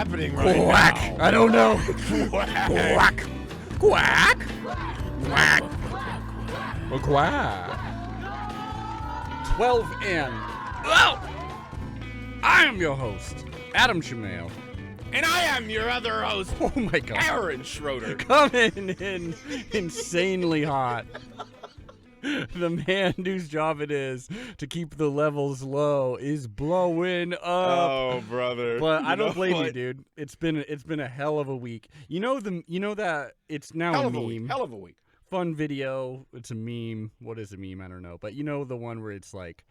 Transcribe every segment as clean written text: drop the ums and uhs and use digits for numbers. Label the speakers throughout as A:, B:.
A: happening right
B: Quack!
A: now?
B: I don't know.
A: Quack.
B: Quack! Quack! Quack! Quack! 12 and... Well, I am your host, Adam Shamail.
A: And I am your other host,
B: Oh my God.
A: Aaron Schroeder.
B: Coming in insanely hot. The man whose job it is to keep the levels low is blowing up.
A: Oh, brother.
B: But I don't blame you,
A: what?
B: dude. It's been a hell of a week. You know that it's now
A: Hell
B: a
A: of a
B: meme.
A: week. Hell of a week.
B: Fun video. It's a meme. What is a meme? I don't know. But you know the one where it's like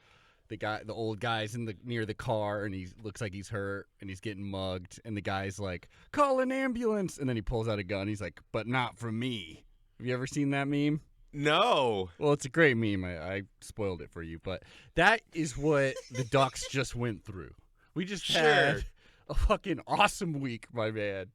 B: the old guy's near the car and he looks like he's hurt and he's getting mugged and the guy's like, "Call an ambulance," and then he pulls out a gun. He's like, "But not from me." Have you ever seen that meme?
A: No.
B: Well, it's a great meme. I spoiled it for you, but that is what the Ducks just went through. We just had a fucking awesome week, my man.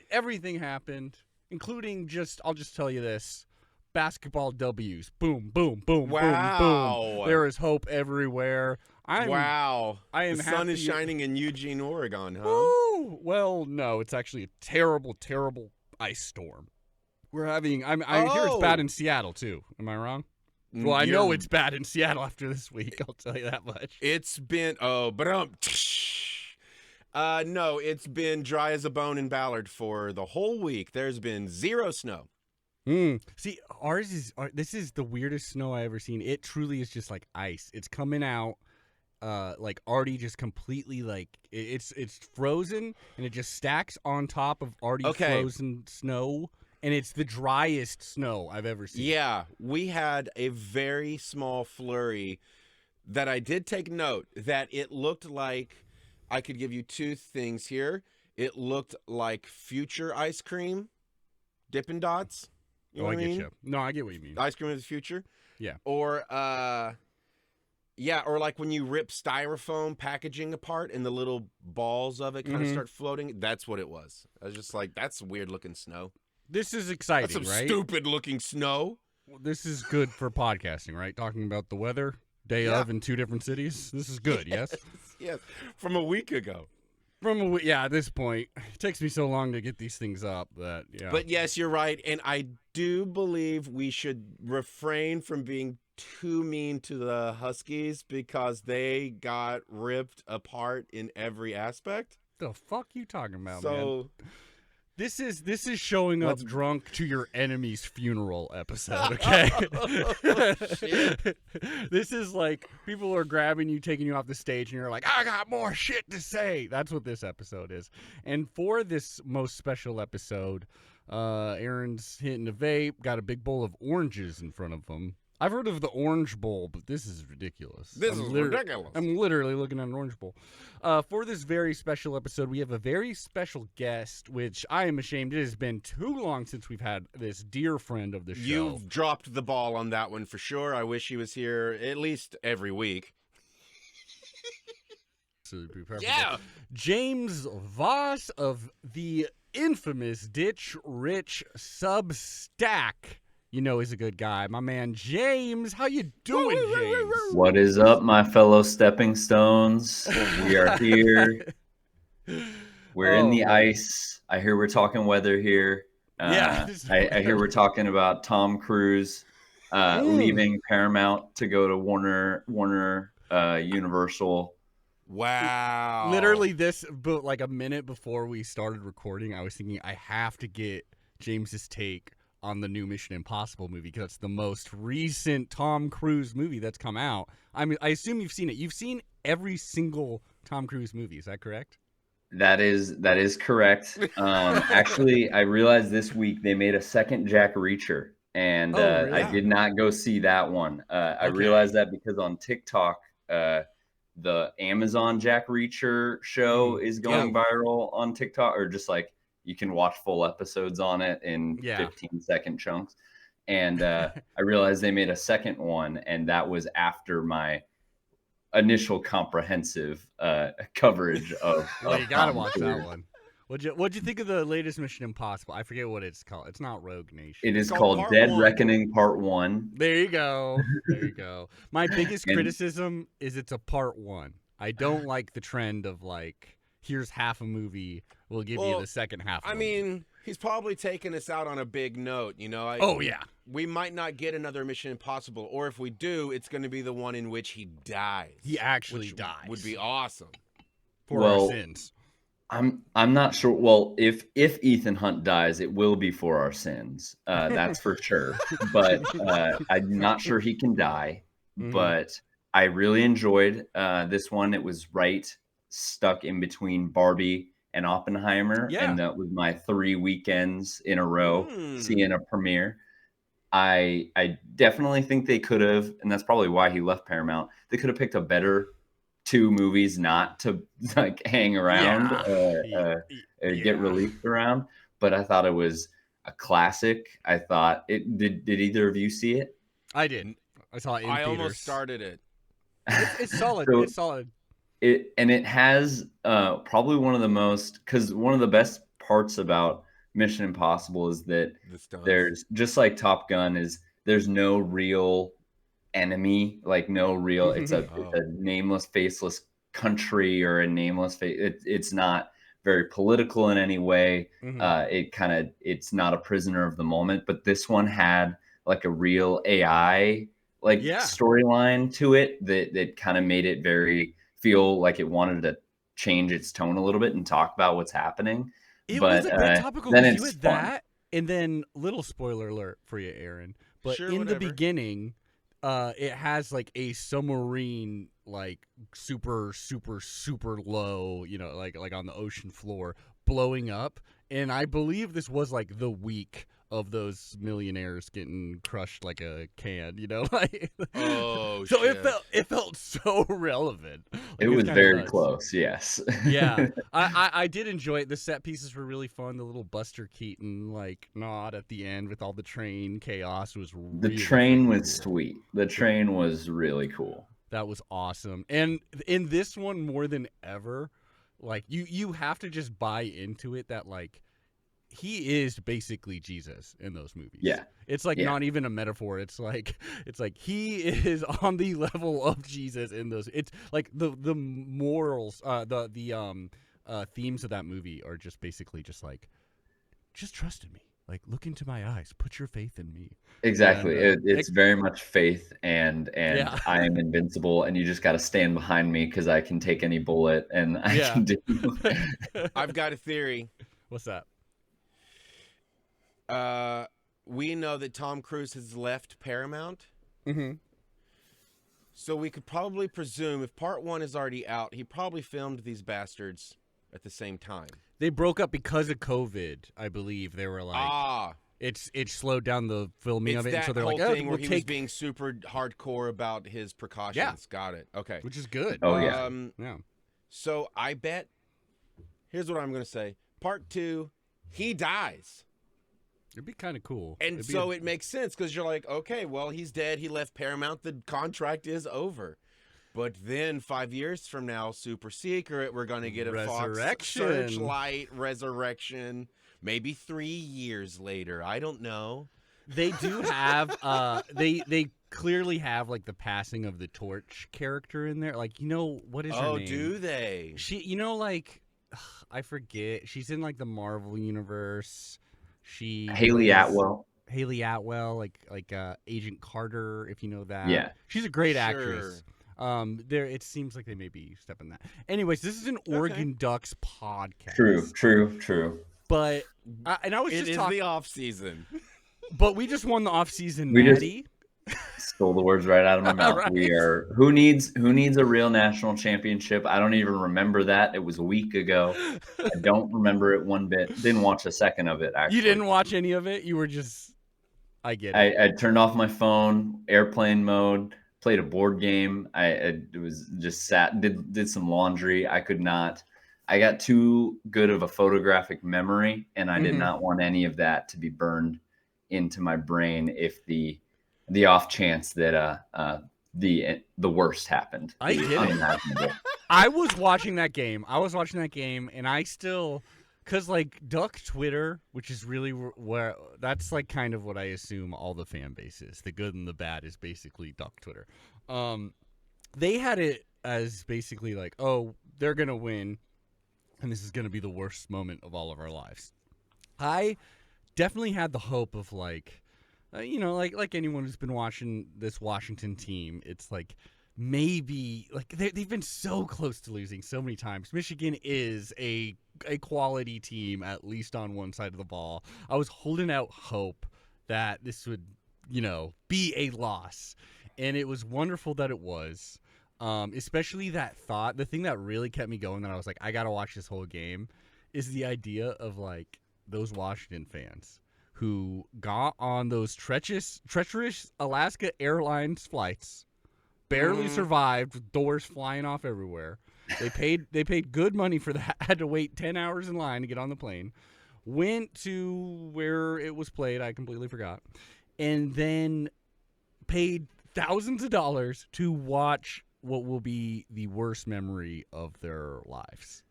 B: Everything happened, including I'll just tell you this: basketball W's. Boom, boom, boom,
A: Wow.
B: boom, boom. There is hope everywhere.
A: Wow.
B: I am
A: the sun
B: happy.
A: is shining in Eugene, Oregon, huh?
B: Woo! Well, no, it's actually a terrible, terrible ice storm. We're having. I hear it's bad in Seattle too. Am I wrong? Well, I know it's bad in Seattle after this week. I'll tell you that much.
A: It's been no, it's been dry as a bone in Ballard for the whole week. There's been zero snow.
B: See, this is the weirdest snow I ever seen. It truly is just like ice. It's coming out, like already just completely like it's frozen and it just stacks on top of already frozen snow. And it's the driest snow I've ever seen.
A: Yeah, we had a very small flurry that I did take note that it looked like, I could give you two things here. It looked like future ice cream, Dippin' Dots. You know what I mean?
B: Get you. No, I get what you mean.
A: Ice cream of the future.
B: Yeah.
A: Or, or like when you rip styrofoam packaging apart and the little balls of it kind of start floating. That's what it was. I was just like, that's weird looking snow.
B: This is exciting,
A: That's some
B: right?
A: stupid looking snow.
B: Well, this is good for podcasting, right? Talking about the weather, day of in two different cities. This is good, yes?
A: Yes, from a week ago.
B: At this point, it takes me so long to get these things up that, yeah.
A: But yes, you're right, and I do believe we should refrain from being too mean to the Huskies because they got ripped apart in every aspect.
B: The fuck you talking about, man?
A: So
B: this is showing up drunk to your enemy's funeral episode, okay?
A: Shit.
B: This is like people are grabbing you, taking you off the stage, and you're like, I got more shit to say. That's what this episode is. And for this most special episode, Aaron's hitting a vape, got a big bowl of oranges in front of him. I've heard of the Orange Bowl, but this is ridiculous.
A: This is ridiculous.
B: I'm literally looking at an Orange Bowl. For this very special episode, we have a very special guest, which I am ashamed. It has been too long since we've had this dear friend of the show.
A: You've dropped the ball on that one for sure. I wish he was here at least every week. Yeah.
B: James Voss of the infamous Ditch Rich Substack. You know he's a good guy. My man James, how you doing, James?
C: What is up, my fellow stepping stones? We are here. We're in the ice. I hear we're talking weather here. I hear we're talking about Tom Cruise leaving Paramount to go to Warner Universal.
A: Wow.
B: Literally but like a minute before we started recording, I was thinking I have to get James's take on the new Mission Impossible movie because it's the most recent Tom Cruise movie that's come out. I mean, I assume you've seen it. You've seen every single Tom Cruise movie. Is that correct?
C: That is correct. Actually, I realized this week they made a second Jack Reacher, and
B: really?
C: I did not go see that one. I realized that because on TikTok, the Amazon Jack Reacher show is going viral on TikTok, or just like you can watch full episodes on it in 15-second chunks. And I realized they made a second one, and that was after my initial comprehensive coverage of.
B: Well, you gotta watch that one. What'd you think of the latest Mission Impossible? I forget what it's called. It's not Rogue Nation.
C: It is called Dead Reckoning Part 1.
B: There you go. There you go. My biggest criticism is it's a part 1. I don't like the trend of like, here's half a movie, we'll give you the second half.
A: I mean, he's probably taking us out on a big note.
B: Oh yeah,
A: we might not get another Mission Impossible, or if we do, it's going to be the one in which he dies.
B: he actually
A: which
B: dies.
A: Would be awesome
B: for our sins.
C: I'm not sure. Well, if Ethan Hunt dies, it will be for our sins. That's for sure. But I'm not sure he can die. But I really enjoyed this one. It was stuck in between Barbie and Oppenheimer, and that was my 3 weekends in a row seeing a premiere. I definitely think they could have, and that's probably why he left Paramount. They could have picked a better 2 movies not to like hang around get released around, but I thought it was a classic. I thought it did either of you see it?
B: I didn't. I saw it in theaters.
A: Almost started it.
B: It's solid.
C: So
B: it's solid.
C: It has probably one of the best parts about Mission Impossible is that there's, just like Top Gun, there's no real enemy, like no real, it's a nameless, faceless country or a nameless it's not very political in any way. It's not a prisoner of the moment, but this one had like a real AI storyline to it that kind of made it feel like it wanted to change its tone a little bit and talk about what's happening.
B: It was a bit topical.
C: Then
B: you
C: it's
B: had
C: fun.
B: that, and then little spoiler alert for you, Aaron. But the beginning, it has like a submarine, like super low, like on the ocean floor, blowing up. And I believe this was like the week of those millionaires getting crushed like a can, like.
A: Oh,
B: so
A: shit.
B: it felt so relevant. Like,
C: it was very close, yes.
B: Yeah, I did enjoy it. The set pieces were really fun. The little Buster Keaton like nod at the end with all the train chaos was really
C: the train was
B: cool.
C: sweet. The train was really cool.
B: That was awesome. And in this one more than ever, like you have to just buy into it that like he is basically Jesus in those movies.
C: Yeah.
B: It's like not even a metaphor. It's like he is on the level of Jesus in those. It's like the morals, the themes of that movie are just basically just like, just trust in me. Like, look into my eyes. Put your faith in me.
C: Exactly. It's very much faith and I am invincible, and you just got to stand behind me because I can take any bullet and I can do.
A: I've got a theory.
B: What's that?
A: We know that Tom Cruise has left Paramount.
B: Mm-hmm.
A: So we could probably presume if part 1 is already out, he probably filmed these bastards at the same time.
B: They broke up because of COVID, I believe. They were like, it slowed down the filming of it, and so they're like,
A: thing where he was being super hardcore about his precautions.
B: Yeah.
A: Got it. Okay.
B: Which is good.
C: Oh yeah.
B: Yeah.
A: So I bet. Here's what I'm going to say. Part 2, he dies.
B: It'd be kind of cool.
A: And so it makes sense because you're like, okay, well, he's dead. He left Paramount. The contract is over. But then 5 years from now, super secret, we're going to get a Fox Searchlight resurrection. Maybe 3 years later. I don't know.
B: They do have, they clearly have like the passing of the torch character in there. Like, what is her name?
A: Oh, do they?
B: She, like, I forget. She's in like the Marvel universe.
C: Haley Atwell,
B: like Agent Carter, if you know that.
C: Yeah,
B: she's a great actress. It seems like they may be stepping that. Anyways, this is an Oregon Ducks podcast.
C: True.
B: But and I was
A: it
B: just
A: is
B: talking
A: the off season.
B: But we just won the off season. Natty.
C: Stole the words right out of my mouth.
B: Right.
C: We are who needs a real national championship? I don't even remember that. It was a week ago. I don't remember it one bit. Didn't watch a second of it. Actually,
B: you didn't watch any of it. You were just. I get it.
C: I turned off my phone, airplane mode, played a board game. I was just did some laundry. I could not. I got too good of a photographic memory, and I did not want any of that to be burned into my brain if the off chance that the worst happened.
B: I get it. I was watching that game, and I still, because like Duck Twitter, which is really where that's like kind of what I assume all the fan base is. The good and the bad is basically Duck Twitter. They had it as basically like, oh, they're gonna win, and this is gonna be the worst moment of all of our lives. I definitely had the hope of like, like anyone who's been watching this Washington team, it's like maybe like they've been so close to losing so many times. Michigan is a quality team, at least on one side of the ball. I was holding out hope that this would, be a loss, and it was wonderful that it was. Especially that thought. The thing that really kept me going, that I was like, I gotta watch this whole game, is the idea of like those Washington fans who got on those treacherous Alaska Airlines flights, barely survived, with doors flying off everywhere. They paid good money for that. Had to wait 10 hours in line to get on the plane. Went to where it was played. I completely forgot. And then paid thousands of dollars to watch what will be the worst memory of their lives.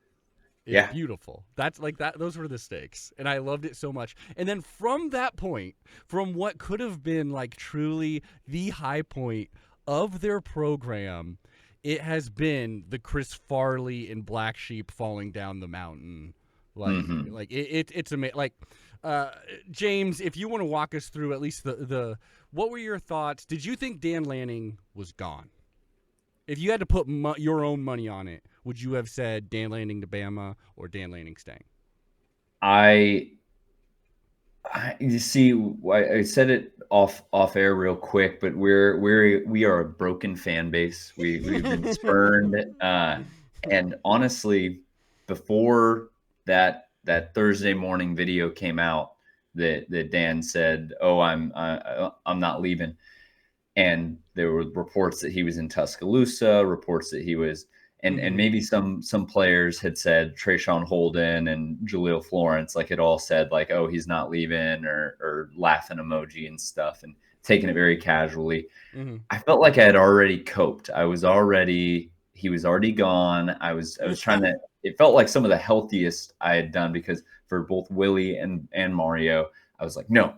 B: It's beautiful. That's like that. Those were the stakes, and I loved it so much. And then from that point, from what could have been like truly the high point of their program, it has been the Chris Farley and Black Sheep falling down the mountain. Like it's amazing. Like James, if you want to walk us through at least the what were your thoughts? Did you think Dan Lanning was gone? If you had to put your own money on it, would you have said Dan Lanning to Bama or Dan Lanning staying?
C: You see, I said it off air real quick, but we are a broken fan base. We've been spurned, and honestly, before that Thursday morning video came out that Dan said, "Oh, I'm not leaving," and there were reports that he was in Tuscaloosa, reports that he was. And maybe some players had said Trayshawn Holden and Jaleel Florence, like it all said like, oh, he's not leaving, or laughing emoji and stuff, and taking it very casually. I felt like I had already coped. He was already gone. I was trying to, it felt like some of the healthiest I had done, because for both Willie and Mario, I was like, no.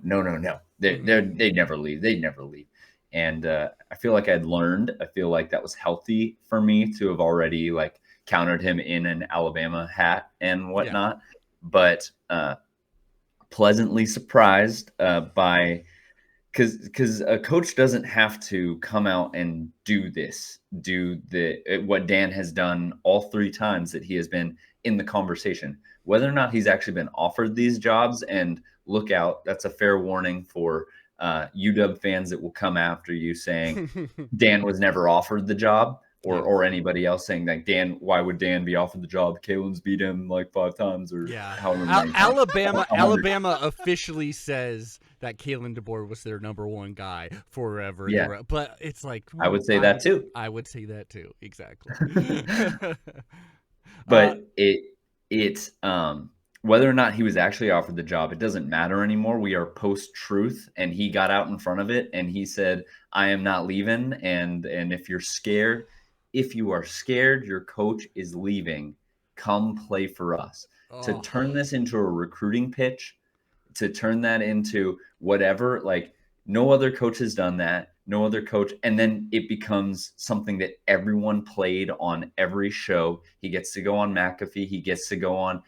C: They'd never leave. They'd never leave. And I feel like I'd learned. I feel like that was healthy for me to have already like countered him in an Alabama hat and whatnot. Yeah. But pleasantly surprised by, because a coach doesn't have to come out and do what Dan has done all 3 times that he has been in the conversation. Whether or not he's actually been offered these jobs, and look out, that's a fair warning for UW fans that will come after you saying Dan was never offered the job, or anybody else saying like, Dan, why would Dan be offered the job? Kalen's beat him like 5 times or however many times.
B: Alabama officially says that Kalen DeBoer was their number 1 guy forever.
C: Yeah.
B: But it's like,
C: I would say that too.
B: I would say that too. Exactly.
C: But it's whether or not he was actually offered the job, it doesn't matter anymore. We are post-truth, and he got out in front of it, and he said, I am not leaving. And if you are scared your coach is leaving, come play for us. To turn this into a recruiting pitch, to turn that into whatever, like no other coach has done that. No other coach. And then it becomes something that everyone played on every show. He gets to go on McAfee. He gets to go on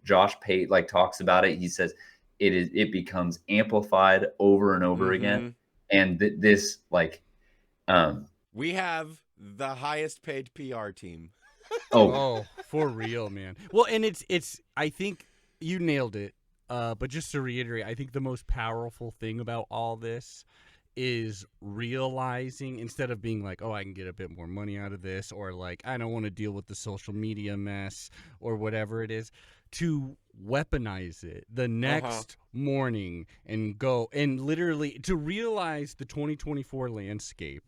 C: Josh Pate, like talks about it. He says it becomes amplified over and over again. And this like,
A: we have the highest paid PR team.
B: Oh, for real, man. Well, and it's I think you nailed it. But just to reiterate, I think the most powerful thing about all this is realizing, instead of being like, oh, I can get a bit more money out of this, or like, I don't want to deal with the social media mess or whatever it is, to weaponize it the next morning and go and literally to realize the 2024 landscape.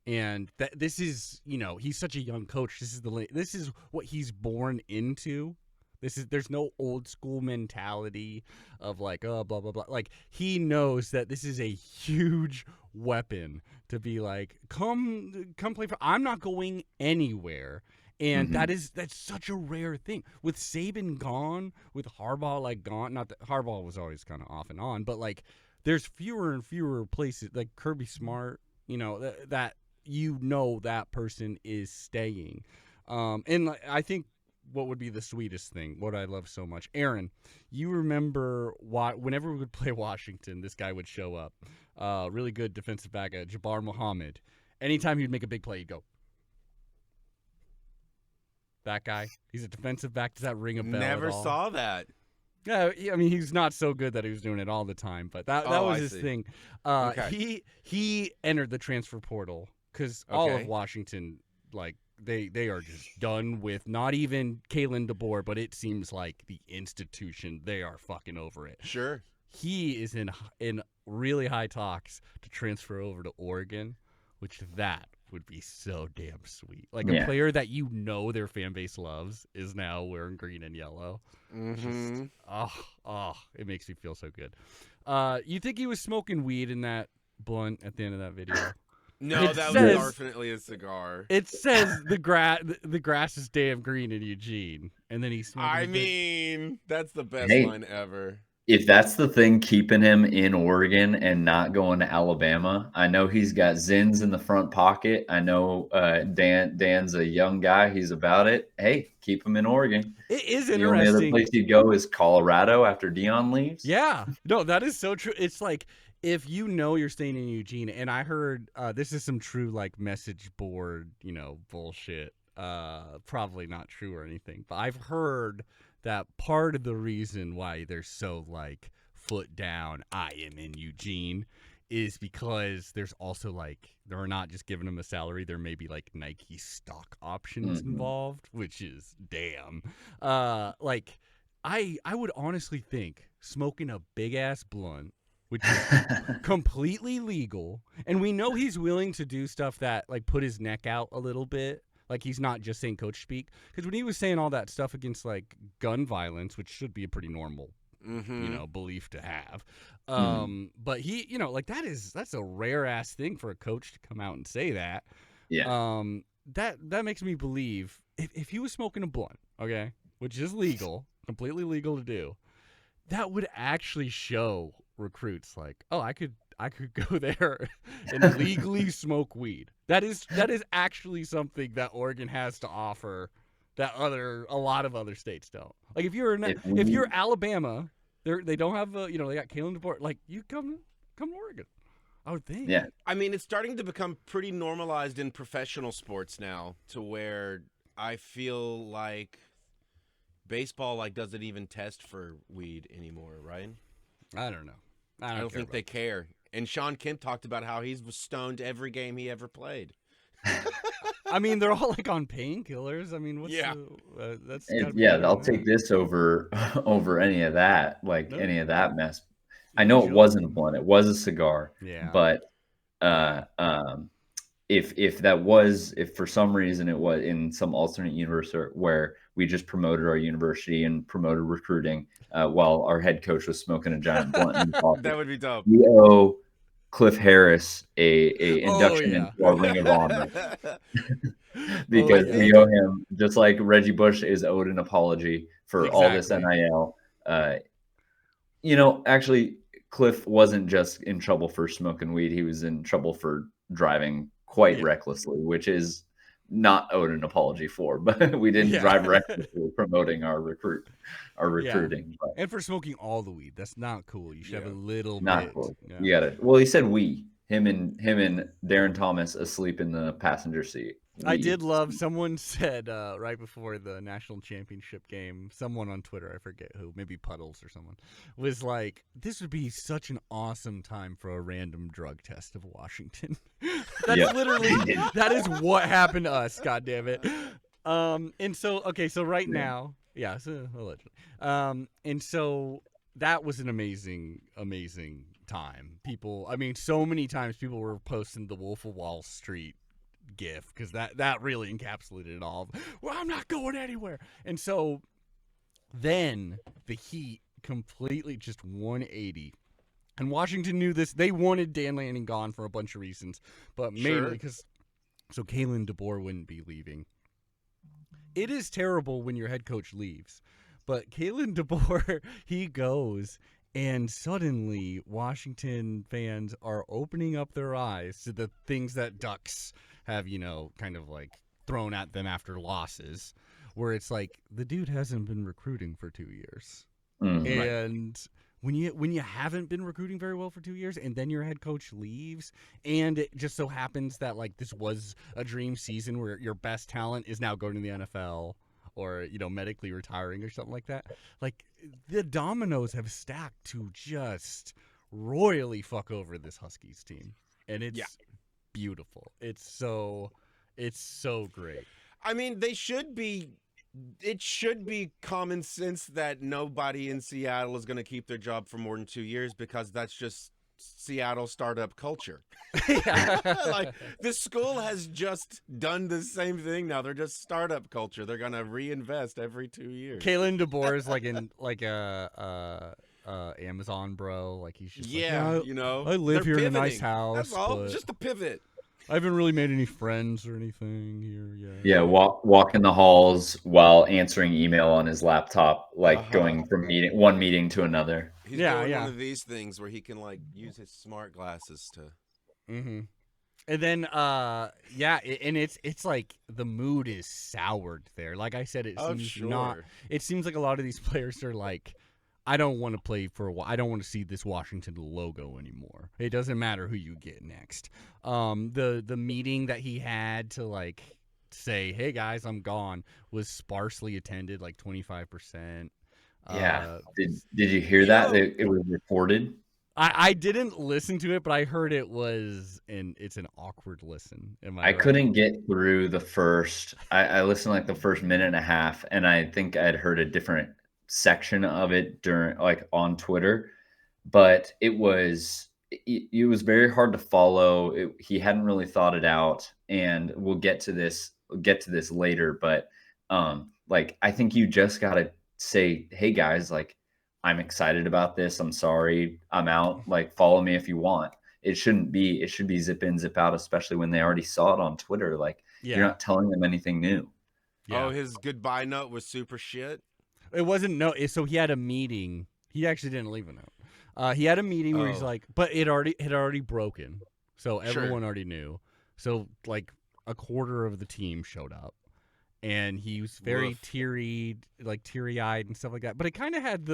B: And that this is, he's such a young coach. This is what he's born into. There's no old school mentality of like, oh, blah, blah, blah. Like, he knows that this is a huge weapon to be like, come play for, I'm not going anywhere. And that's such a rare thing. With Saban gone, with Harbaugh gone, not that Harbaugh was always kind of off and on, but like there's fewer and fewer places, like Kirby Smart, that you know that person is staying. And I think what would be the sweetest thing, what I love so much, Aaron, you remember whenever we would play Washington, this guy would show up. Really good defensive back, Jabbar Muhammad. Anytime he'd make a big play, he'd go. That guy, he's a defensive back. Does that ring a bell?
A: Never
B: at all?
A: saw that.
B: Yeah, I mean, he's not so good that he was doing it all the time, but that was his thing.
A: Okay.
B: He entered the transfer portal because all
A: Okay.
B: of Washington, like, they are just done with not even Kalen DeBoer, but it seems like the institution, they are fucking over it.
A: Sure.
B: He is in really high talks to transfer over to Oregon, which that would be so damn sweet. Like a player that you know their fan base loves is now wearing green and yellow.
A: Mm-hmm.
B: Just, it makes me feel so good. You think he was smoking weed in that blunt at the end of that video?
A: No,
B: It
A: that
B: says-
A: was definitely a cigar.
B: It says the grass is damn green in Eugene, and then he's smoking.
A: I
B: a big-
A: mean, that's the best
C: Hey.
A: line ever.
C: If that's the thing keeping him in Oregon and not going to Alabama, I know he's got Zins in the front pocket. I know Dan's a young guy. He's about it. Hey, keep him in Oregon.
B: It is
C: The only other
B: interesting.
C: place he'd go is Colorado after Dion leaves.
B: Yeah, no, that is so true. It's like if you know you're staying in Eugene, and I heard this is some true like message board, bullshit. Probably not true or anything, but I've heard that part of the reason why they're so like foot down, I am in Eugene, is because there's also like they're not just giving him a salary. There may be like Nike stock options involved, which is damn. Like I would honestly think smoking a big ass blunt, which is completely legal, and we know he's willing to do stuff that like put his neck out a little bit. Like he's not just saying coach speak, because when he was saying all that stuff against like gun violence, which should be a pretty normal, belief to have, but he, like that's a rare ass thing for a coach to come out and say that.
C: Yeah.
B: That makes me believe if he was smoking a blunt, okay, which is legal, completely legal to do, that would actually show recruits like, oh, I could go there and legally smoke weed. That is actually something that Oregon has to offer that a lot of other states don't. Like if you're Alabama, they don't have they got Kalen DeBoer. Like you come to Oregon, I would think.
C: Yeah.
A: I mean, it's starting to become pretty normalized in professional sports now, to where I feel like baseball like doesn't even test for weed anymore, right?
B: I don't know.
A: I don't think they care. And Sean Kemp talked about how he was stoned every game he ever played.
B: I mean, they're all like on painkillers. I mean, what's
A: Yeah.
B: that's
C: And,
B: gotta be
C: yeah,
B: better
C: I'll
B: than
C: take this over any of that, like
B: No.
C: any of that mess. I know it
B: Sure.
C: wasn't a blunt; it was a cigar.
B: Yeah.
C: But if for some reason it was in some alternate universe where we just promoted our university and promoted recruiting while our head coach was smoking a giant blunt in the office,
A: That would be dope.
C: we owe Cliff Harris a induction
B: yeah.
C: into our Ring of Honor because
B: yeah.
C: we owe him, just like Reggie Bush is owed an apology for all this
B: Exactly.
C: NIL. Actually, Cliff wasn't just in trouble for smoking weed; he was in trouble for driving quite recklessly, which is not owed an apology for. But we didn't drive recklessly promoting our recruiting. But
B: And for smoking all the weed, that's not cool. You should have a little
C: not
B: bit.
C: cool.
B: Yeah.
C: You got it. Well, he said we. Him and Darren Thomas asleep in the passenger seat.
B: I
C: We.
B: did love, someone said right before the national championship game, someone on Twitter, I forget who, maybe Puddles or someone, was like, this would be such an awesome time for a random drug test of Washington. That's literally, that is what happened to us, goddammit. And so, okay, so right now, so allegedly. And so that was an amazing, amazing time. People, I mean, so many times people were posting the Wolf of Wall Street gif because that really encapsulated it all. Well, I'm not going anywhere. And so then the Heat completely just 180. And Washington knew this. They wanted Dan Lanning gone for a bunch of reasons, but mainly because so Kalen DeBoer wouldn't be leaving. It is terrible when your head coach leaves, but Kalen DeBoer, he goes And suddenly, Washington fans are opening up their eyes to the things that Ducks have, kind of like thrown at them after losses, where it's like the dude hasn't been recruiting for 2 years.
C: Mhm.
B: And when you haven't been recruiting very well for 2 years, and then your head coach leaves, and it just so happens that like this was a dream season where your best talent is now going to the NFL or medically retiring or something like that, like the dominoes have stacked to just royally fuck over this Huskies team, and it's beautiful. It's so great.
A: I mean, it should be common sense that nobody in Seattle is going to keep their job for more than 2 years, because that's just Seattle startup culture. Like, the school has just done the same thing now. They're just startup culture. They're going to reinvest every 2 years.
B: Kalen DeBoer is like in like a Amazon bro. Like he's just
A: Yeah,
B: I live
A: they're
B: here in a nice
A: pivoting.
B: house.
A: That's all.
B: But
A: Just a pivot.
B: I haven't really made any friends or anything here yet.
C: Yeah, walk in the halls while answering email on his laptop, like going from one meeting to another.
A: He's doing one of these things where he can like use his smart glasses to.
B: Mm-hmm. And then, and it's like the mood is soured there. Like I said, it seems not. It seems like a lot of these players are like, I don't want to play for a while. I don't want to see this Washington logo anymore. It doesn't matter who you get next. The meeting that he had to like say, hey guys, I'm gone, was sparsely attended, like 25%.
C: Yeah. Did you hear that? It was reported.
B: I didn't listen to it, but I heard it's an awkward listen. Am I right?
C: Couldn't get through the first. I listened like the first minute and a half, and I think I'd heard a different section of it during like on Twitter, but it was very hard to follow. He hadn't really thought it out, and we'll get to this later. But like I think you just gotta say, hey guys, like I'm excited about this. I'm sorry, I'm out. Like follow me if you want. It should be zip in, zip out, especially when they already saw it on Twitter. Like you're not telling them anything new.
A: Yeah. Oh, his goodbye note was super shit.
B: It wasn't so he had a meeting. He actually didn't leave a note. He had a meeting where he's like, but it had already broken, so everyone already knew. So like a quarter of the team showed up, and he was very teary-eyed and stuff like that. But it kind of had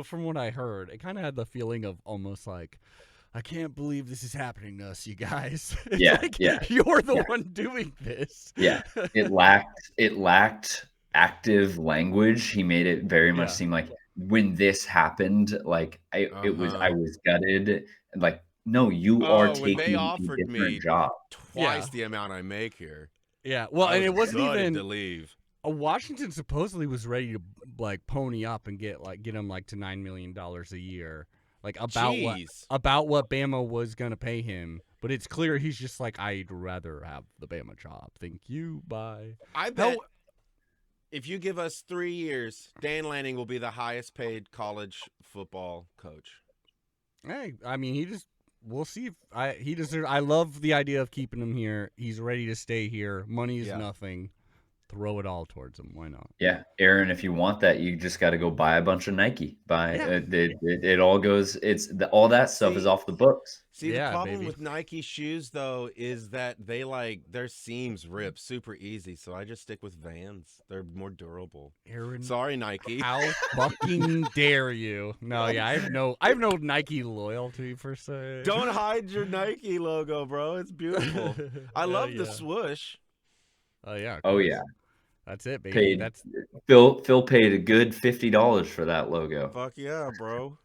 B: from what I heard, it kind of had the feeling of almost like, I can't believe this is happening to us, you guys. You're the one doing this.
C: Yeah, it lacked active language. He made it very much seem like when this happened, like I was gutted. Like, no, you are taking a different job.
A: Twice the amount I make here.
B: Yeah, well, and it wasn't even
A: to leave.
B: Washington supposedly was ready to like pony up and get him like to $9 million a year, like about what Bama was gonna pay him. But it's clear he's just like, I'd rather have the Bama job. Thank you. Bye.
A: I bet if you give us 3 years, Dan Lanning will be the highest paid college football coach.
B: Hey, I mean, we'll see if he deserves. I love the idea of keeping him here. He's ready to stay here. Money is nothing. Throw it all towards him. Why not?
C: Yeah, Aaron, if you want that, you just got to go buy a bunch of Nike. It all goes. All that stuff is off the books.
A: See, the problem with Nike shoes though is that they their seams rip super easy. So I just stick with Vans. They're more durable.
B: Aaron,
A: sorry Nike.
B: How fucking dare you? No, yeah, I have no Nike loyalty per se.
A: Don't hide your Nike logo, bro. It's beautiful. I love the swoosh.
B: Yeah.
C: Oh yeah.
B: That's it, baby.
C: Phil paid a good $50 for that logo.
A: Fuck yeah, bro.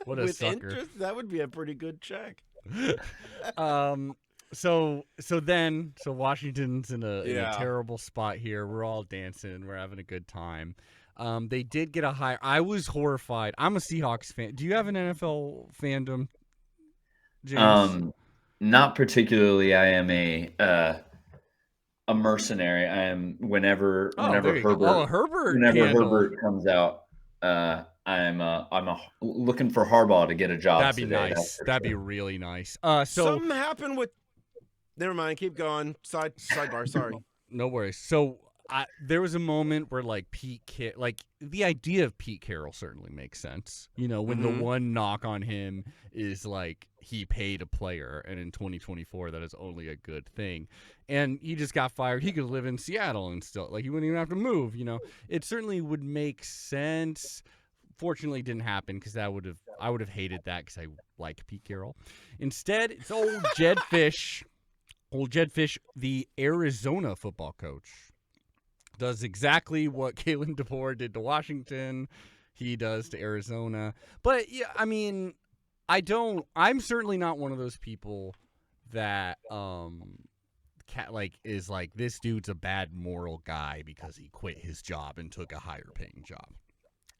B: What a
A: With
B: sucker.
A: Interest, that would be a pretty good check.
B: So Washington's in a terrible spot here. We're all dancing. We're having a good time. They did get a hire. I was horrified. I'm a Seahawks fan. Do you have an NFL fandom, James?
C: Not particularly. I am a mercenary. I am whenever Herbert comes out, I'm looking for Harbaugh to get a job.
B: That'd be nice. That'd be really nice.
A: Something happened with. Never mind. Keep going. Sidebar. Sorry.
B: No worries. So there was a moment where like like the idea of Pete Carroll certainly makes sense. You know, when the one knock on him is like he paid a player, and in 2024 that is only a good thing. And he just got fired. He could live in Seattle and still like he wouldn't even have to move. You know, it certainly would make sense. Fortunately, it didn't happen because I would have hated that because I like Pete Carroll. Instead, it's old Jed Fish. Old Jed Fish, the Arizona football coach, does exactly what Kalen DeBoer did to Washington. He does to Arizona. But yeah, I mean, I'm certainly not one of those people that is like this dude's a bad moral guy because he quit his job and took a higher paying job.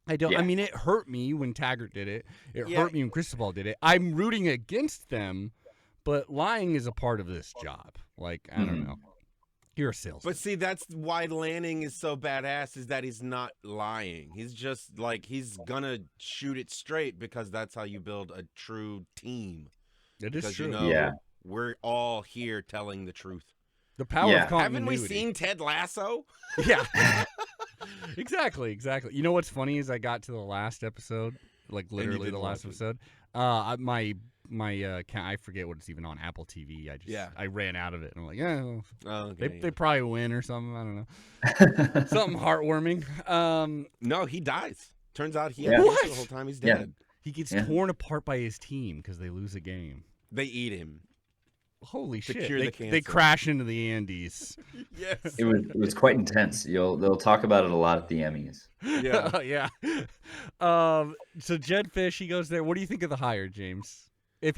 B: I don't.
C: Yeah.
B: I mean, it hurt me when Taggart did it. It hurt me when Cristobal did it. I'm rooting against them, but lying is a part of this job. Like, I don't know. You're a salesman.
A: But see, that's why Lanning is so badass, is that he's not lying. He's just like, he's gonna shoot it straight because that's how you build a true team.
B: It is
A: because,
B: true.
A: You know, we're all here telling the truth.
B: The power of continuity.
A: Haven't we seen Ted Lasso?
B: Yeah. Exactly. You know what's funny is I got to the last episode, like literally the last episode. My I forget what it's even on Apple TV. I ran out of it and I'm like, they probably win or something. I don't know. Something heartwarming.
A: No, he dies. Turns out he had cancer the whole time he's dead.
B: He gets torn apart by his team because they lose a game.
A: They eat him.
B: Holy shit!
A: Cure the cancer.
B: They crash into the Andes.
A: Yes,
C: it was quite intense. They'll talk about it a lot at the Emmys.
A: Yeah,
B: yeah. So Jed Fish, he goes there. What do you think of the hire, James? If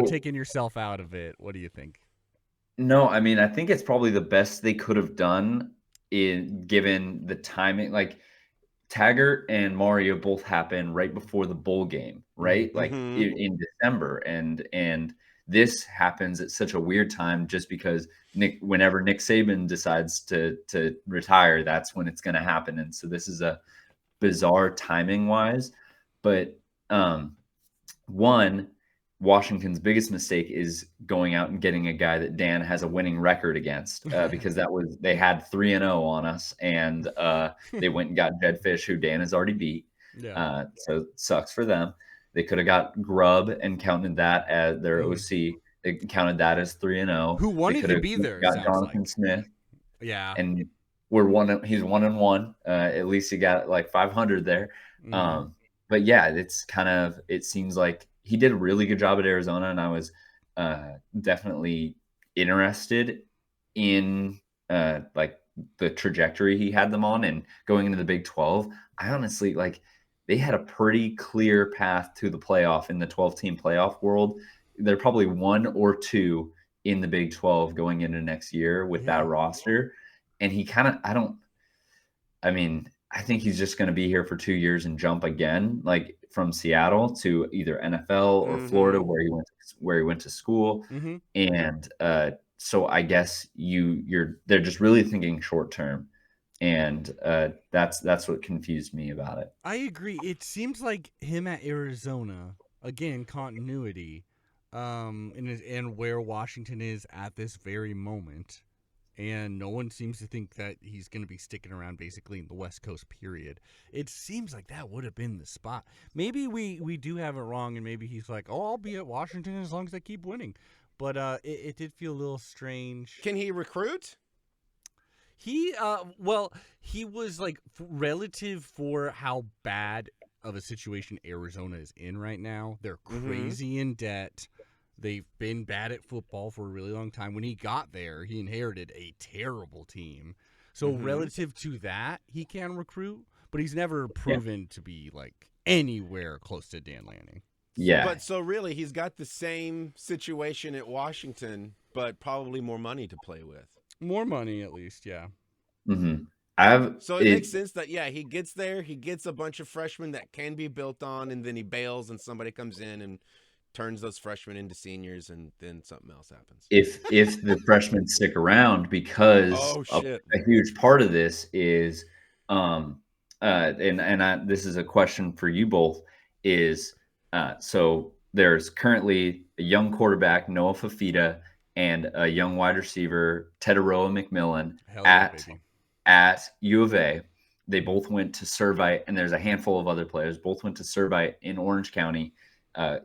B: taking yourself out of it, what do you think?
C: No, I mean, I think it's probably the best they could have done given the timing. Like Taggart and Mario both happen right before the bowl game, right? Like in December, and this happens at such a weird time just because whenever Nick Saban decides to retire, that's when it's going to happen. And so this is a bizarre timing wise, but Washington's biggest mistake is going out and getting a guy that Dan has a winning record against because they had 3-0 on us, and they went and got Jed Fish, who Dan has already beat.
B: Yeah.
C: So it sucks for them. They could have got Grubb and counted that as their OC. They counted that as 3-0.
B: Who wanted to be there?
C: Got Jonathan Smith.
B: Yeah.
C: And he's 1-1. At least he got like 500 there. But yeah, it seems like he did a really good job at Arizona, and I was definitely interested in like the trajectory he had them on, and going into the Big 12. I honestly they had a pretty clear path to the playoff in the 12-team playoff world. They're probably 1 or 2 in the Big 12 going into next year with that roster. And he I think he's just going to be here for 2 years and jump again, like from Seattle to either NFL or Florida, where he went to school. And so I guess they're just really thinking short term. And that's what confused me about it.
B: I agree. It seems like him at Arizona, again, continuity, and where Washington is at this very moment. And no one seems to think that he's going to be sticking around basically in the West Coast period. It seems like that would have been the spot. Maybe we do have it wrong, and maybe he's like, I'll be at Washington as long as I keep winning. But it did feel a little strange.
A: Can he recruit?
B: He was like relative for how bad of a situation Arizona is in right now. They're crazy in debt. They've been bad at football for a really long time. When he got there, he inherited a terrible team. So relative to that, he can recruit, but he's never proven to be like anywhere close to Dan Lanning.
C: Yeah.
A: But so really, he's got the same situation at Washington, but probably more money to play with.
B: More money, at least, yeah.
A: So it makes sense that, he gets there, he gets a bunch of freshmen that can be built on, and then he bails and somebody comes in and turns those freshmen into seniors, and then something else happens.
C: If the freshmen stick around, because a huge part of this is, this is a question for you both, is so there's currently a young quarterback, Noah Fafita, and a young wide receiver, Tedoroa McMillan, at U of A. They both went to Servite, and there's a handful of other players. Both went to Servite in Orange County.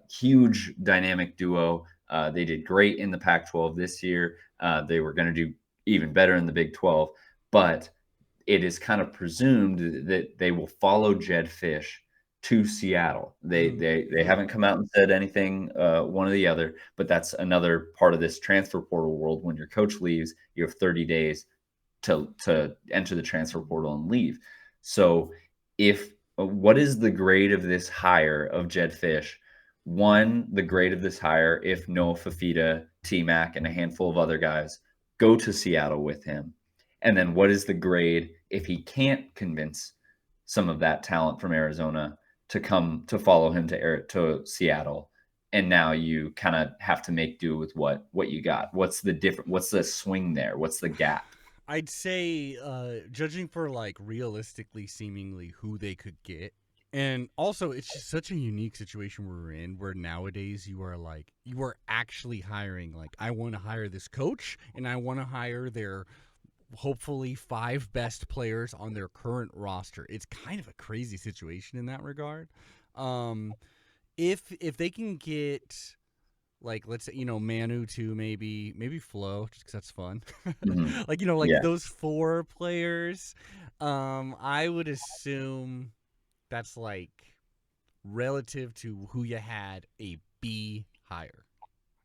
C: Huge dynamic duo. They did great in the Pac-12 this year. They were going to do even better in the Big 12, but it is kind of presumed that they will follow Jed Fish to Seattle. They haven't come out and said anything one or the other, but that's another part of this transfer portal world. When your coach leaves, you have 30 days to enter the transfer portal and leave. So what is the grade of this hire of Jed Fish? One, the grade of this hire, if Noah Fafita, T-Mac, and a handful of other guys go to Seattle with him. And then what is the grade if he can't convince some of that talent from Arizona to come to follow him to Seattle? And now you kind of have to make do with what you got. What's the swing there? What's the gap?
B: I'd say, judging for like realistically, seemingly who they could get, and also it's just such a unique situation we're in, where nowadays you are actually hiring. Like, I want to hire this coach, and I want to hire their hopefully 5 best players on their current roster. It's kind of a crazy situation in that regard. If they can get, like, let's say, Manu too, maybe Flo, just because that's fun.
C: Mm-hmm.
B: Those 4 players, I would assume that's like relative to who you had, a B higher.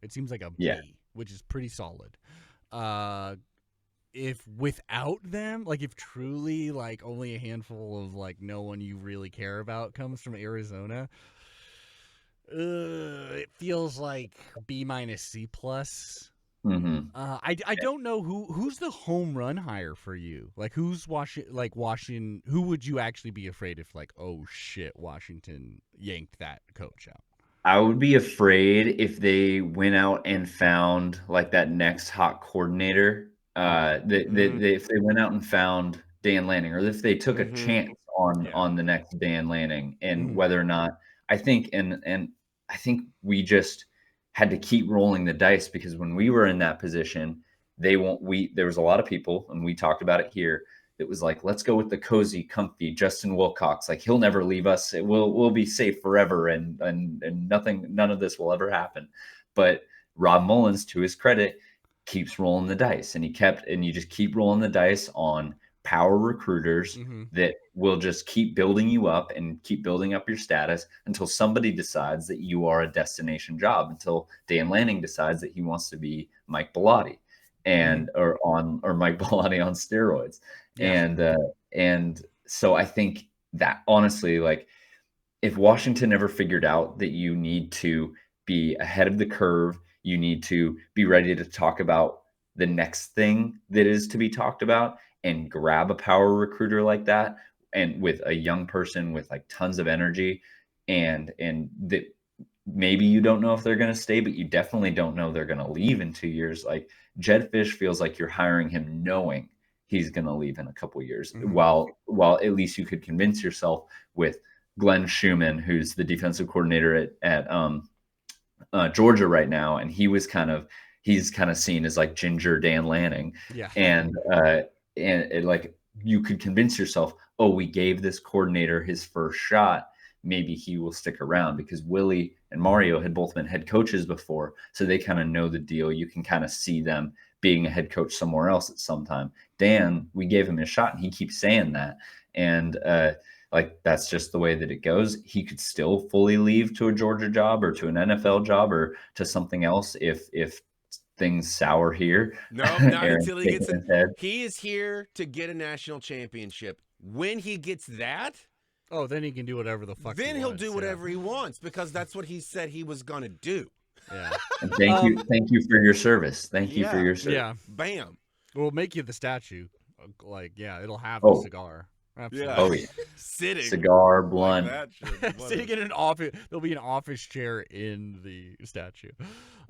B: It seems like a B, which is pretty solid. If without them, like if truly like only a handful of like no one you really care about comes from Arizona, it feels like B minus C plus.
C: Mm-hmm.
B: I don't know who's the home run hire for you. Like, who's Washington? Who would you actually be afraid if, like, oh shit, Washington yanked that coach out?
C: I would be afraid if they went out and found like that next hot coordinator. If they went out and found Dan Lanning, or if they took a chance on the next Dan Lanning, and whether or not I think I think we just had to keep rolling the dice, because when we were in that position, there was a lot of people, and we talked about it here. It was like, let's go with the cozy, comfy Justin Wilcox. Like, he'll never leave us. We'll be safe forever, and none of this will ever happen. But Rob Mullins, to his credit, keeps rolling the dice, and you just keep rolling the dice on power recruiters that will just keep building you up and keep building up your status until somebody decides that you are a destination job, until Dan Lanning decides that he wants to be Mike Bellotti or Mike Bellotti on steroids. And so I think that, honestly, like, if Washington ever figured out that you need to be ahead of the curve, you need to be ready to talk about the next thing that is to be talked about, and grab a power recruiter like that, and with a young person with like tons of energy, and that maybe you don't know if they're going to stay, but you definitely don't know they're going to leave in 2 years. Like, Jed Fish feels like you're hiring him knowing he's going to leave in a couple of years, while at least you could convince yourself with Glenn Schumann, who's the defensive coordinator at Georgia right now, and he's kind of seen as like Ginger Dan Lanning. And like, you could convince yourself, oh, we gave this coordinator his first shot, maybe he will stick around, because Willie and Mario had both been head coaches before, so they kind of know the deal. You can kind of see them being a head coach somewhere else at some time. Dan, we gave him a shot, and he keeps saying that, and like, that's just the way that it goes. He could still fully leave to a Georgia job or to an NFL job or to something else if things sour here.
A: No, not until he gets it. He is here to get a national championship. When he gets that,
B: then he can do whatever the fuck.
A: Then he'll do whatever he wants, because that's what he said he was going to do.
B: Yeah.
C: And thank you for your service. Thank you for your service.
B: Yeah.
A: Bam.
B: We'll make you the statue. Like, it'll have the cigar. Absolutely.
C: Oh, yeah.
A: Sitting.
C: Cigar, blunt.
A: Like
B: sitting in an office. There'll be an office chair in the statue.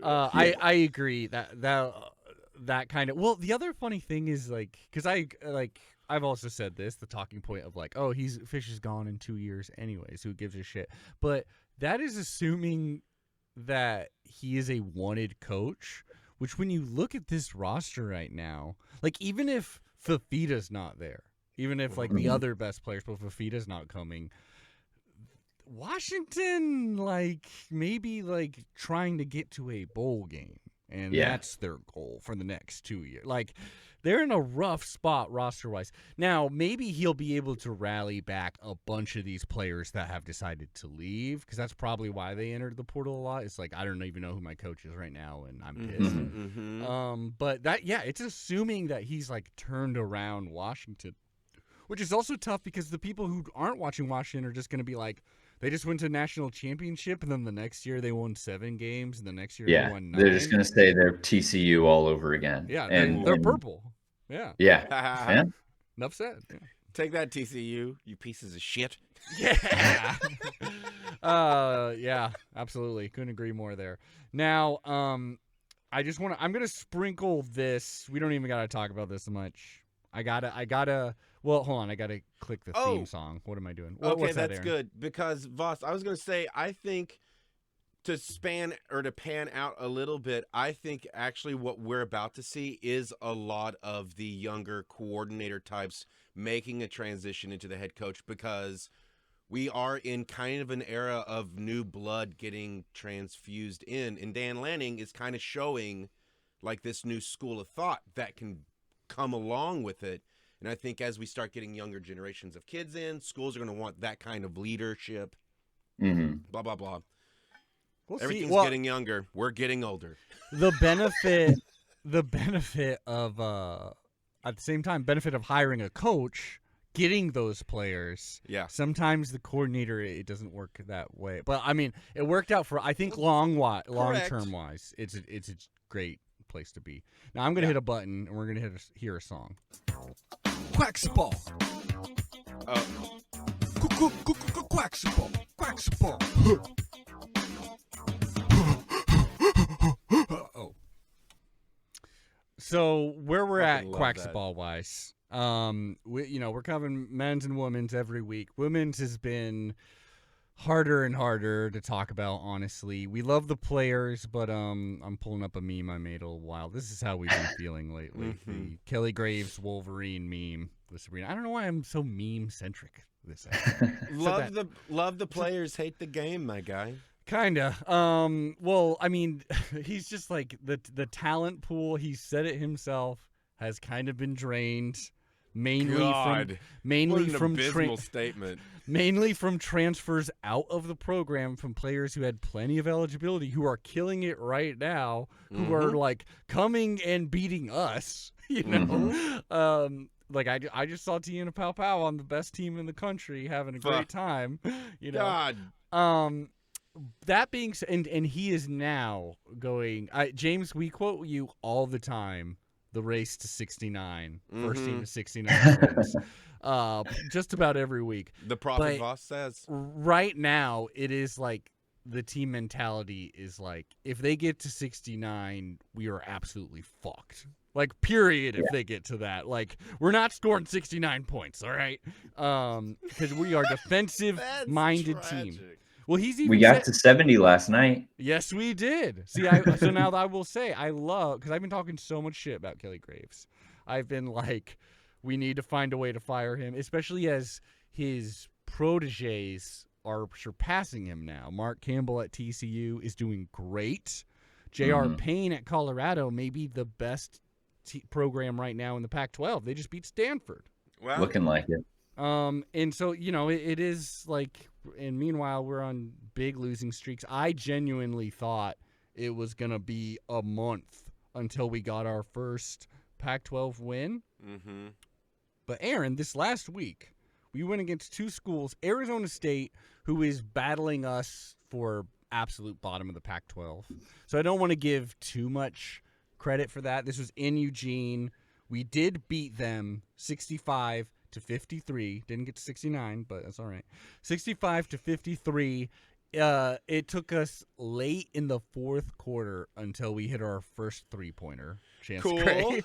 B: I agree that kind of. Well, the other funny thing is, like, because I've also said this, the talking point of like, oh, Fish is gone in 2 years anyways, who gives a shit? But that is assuming that he is a wanted coach, which, when you look at this roster right now, like, even if Fafita's not there, even if like the other best players, but Fafita's not coming. Washington, like maybe like trying to get to a bowl game, and that's their goal for the next 2 years. Like they're in a rough spot roster wise. Now maybe he'll be able to rally back a bunch of these players that have decided to leave, because that's probably why they entered the portal a lot. It's like I don't even know who my coach is right now, and I'm pissed. But that it's assuming that he's like turned around Washington, which is also tough because the people who aren't watching Washington are just going to be like, they just went to national championship, and then the next year they won 7 games, and the next year they won 9.
C: They're just going to say they're TCU all over again.
B: Yeah, they're purple. Yeah.
C: Yeah.
B: Enough said. Yeah.
A: Take that, TCU, you pieces of shit.
B: Yeah. Yeah, absolutely. Couldn't agree more there. Now, I'm going to sprinkle this. We don't even got to talk about this much. Well, hold on. I got to click the theme song. What am I doing?
A: Okay,
B: that's
A: Aaron? Good. Because, Voss, I was going to say, I think to pan out a little bit, I think actually what we're about to see is a lot of the younger coordinator types making a transition into the head coach, because we are in kind of an era of new blood getting transfused in. And Dan Lanning is kind of showing like this new school of thought that can come along with it. And I think as we start getting younger generations of kids in, schools are going to want that kind of leadership. Blah, blah, blah. Everything's getting younger. We're getting older.
B: The benefit of, at the same time, benefit of hiring a coach, getting those players.
A: Yeah.
B: Sometimes the coordinator, it doesn't work that way. But, I mean, it worked out for, I think, long-term wise. It's a great place to be. Now, I'm going to hit a button, and we're going to hear a song. Quacksetball. Quacksetball. Quacksetball. So where we're at Quacksetball wise, we're covering men's and women's every week. Women's has been harder and harder to talk about, honestly. We love the players, but I'm pulling up a meme I made a little while. This is how we've been feeling lately. The Kelly Graves Wolverine meme with Sabrina. I don't know why I'm so meme centric this episode.
A: Love the players, hate the game, my guy.
B: Kinda. Well, I mean, he's just like the talent pool. He said it himself has kind of been drained, mainly from transfers out of the program from players who had plenty of eligibility, who are killing it right now, who are like coming and beating us. You know, like I just saw Tiana Pau Pau on the best team in the country having a great time. You know,
A: God.
B: That being said, and he is now going. James, we quote you all the time. The race to 69, first team to 69 wins, just about every week.
A: The Prophet Voss says.
B: Right now, it is like the team mentality is like, if they get to 69, we are absolutely fucked. Like, period, if they get to that. Like, we're not scoring 69 points, all right? Because we are defensive-minded team. Well,
C: we got to 70 last night.
B: Yes, we did. See, so now I will say I love, because I've been talking so much shit about Kelly Graves. I've been like, we need to find a way to fire him, especially as his proteges are surpassing him now. Mark Campbell at TCU is doing great. J.R. Payne at Colorado may be the best program right now in the Pac-12. They just beat Stanford.
A: Wow.
C: Looking like it.
B: And so, it is like, and meanwhile, we're on big losing streaks. I genuinely thought it was going to be a month until we got our first Pac-12 win. But Aaron, this last week, we went against 2 schools, Arizona State, who is battling us for absolute bottom of the Pac-12. So I don't want to give too much credit for that. This was in Eugene. We did beat them 65-53. Didn't get to 69, but that's all right. 65-53. It took us late in the 4th quarter until we hit our first 3-pointer.
A: Cool.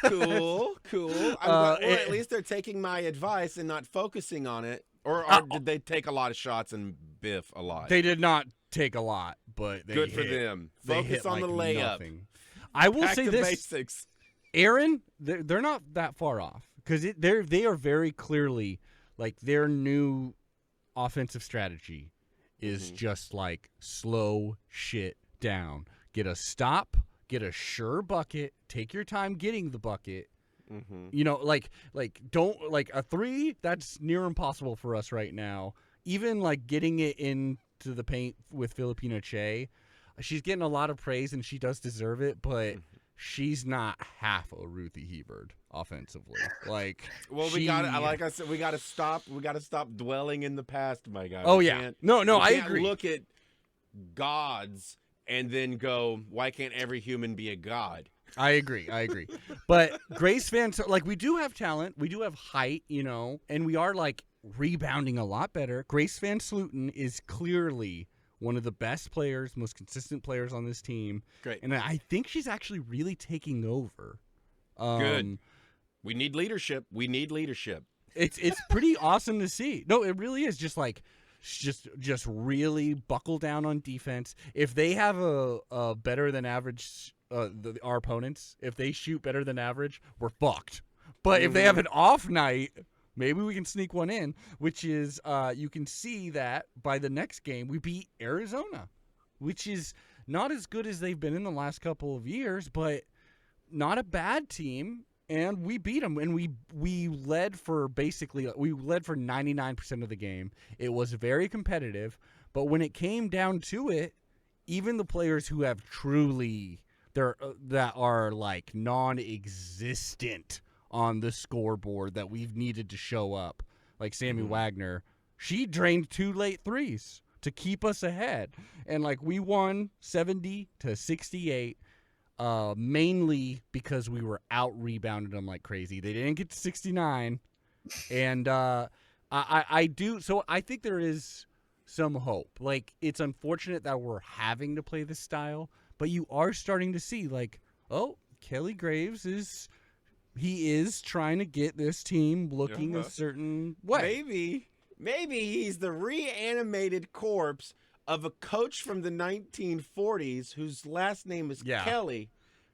A: Well, at least they're taking my advice and not focusing on it. Or did they take a lot of shots and biff a lot?
B: They did not take a lot, but they
A: good for them. Focus on the layup.
B: Nothing. I will say this.
A: Basics.
B: Aaron, they're not that far off because they are very clearly like their new offensive strategy is just like slow shit down. Get a stop, get a sure bucket, take your time getting the bucket. You know, like don't like a 3. That's near impossible for us right now. Even like getting it into the paint with Filipina Che, she's getting a lot of praise and she does deserve it, but she's not half a Ruthie Hebert offensively. Like,
A: well, we got to, like I said, we got to stop dwelling in the past, my guy.
B: Oh
A: we
B: yeah,
A: can't,
B: no,
A: we
B: I
A: can't
B: agree.
A: Look at gods and then go, why can't every human be a god?
B: I agree. But Grace fans, like, we do have talent, we do have height, you know, and we are like rebounding a lot better. Grace Van Sluten is clearly one of the best players, most consistent players on this team.
A: Great.
B: And I think she's actually really taking over.
A: Good. We need leadership.
B: It's pretty awesome to see. No, it really is just like just really buckle down on defense. If they have a better than average our opponents, if they shoot better than average, we're fucked. But if they have an off night, maybe we can sneak one in, which is you can see that by the next game we beat Arizona, which is not as good as they've been in the last couple of years, but not a bad team. And we beat them, and we led for 99% of the game. It was very competitive, but when it came down to it, even the players who have truly that are like non-existent on the scoreboard that we've needed to show up, like Sammy Wagner, she drained 2 late threes to keep us ahead, and like we won 70-68. Mainly because we were out rebounded them like crazy. They didn't get to 69, and I do. So I think there is some hope. Like, it's unfortunate that we're having to play this style, but you are starting to see like, oh, Kelly Graves is trying to get this team looking a certain way.
A: Maybe he's the reanimated corpse of a coach from the 1940s whose last name is Kelly,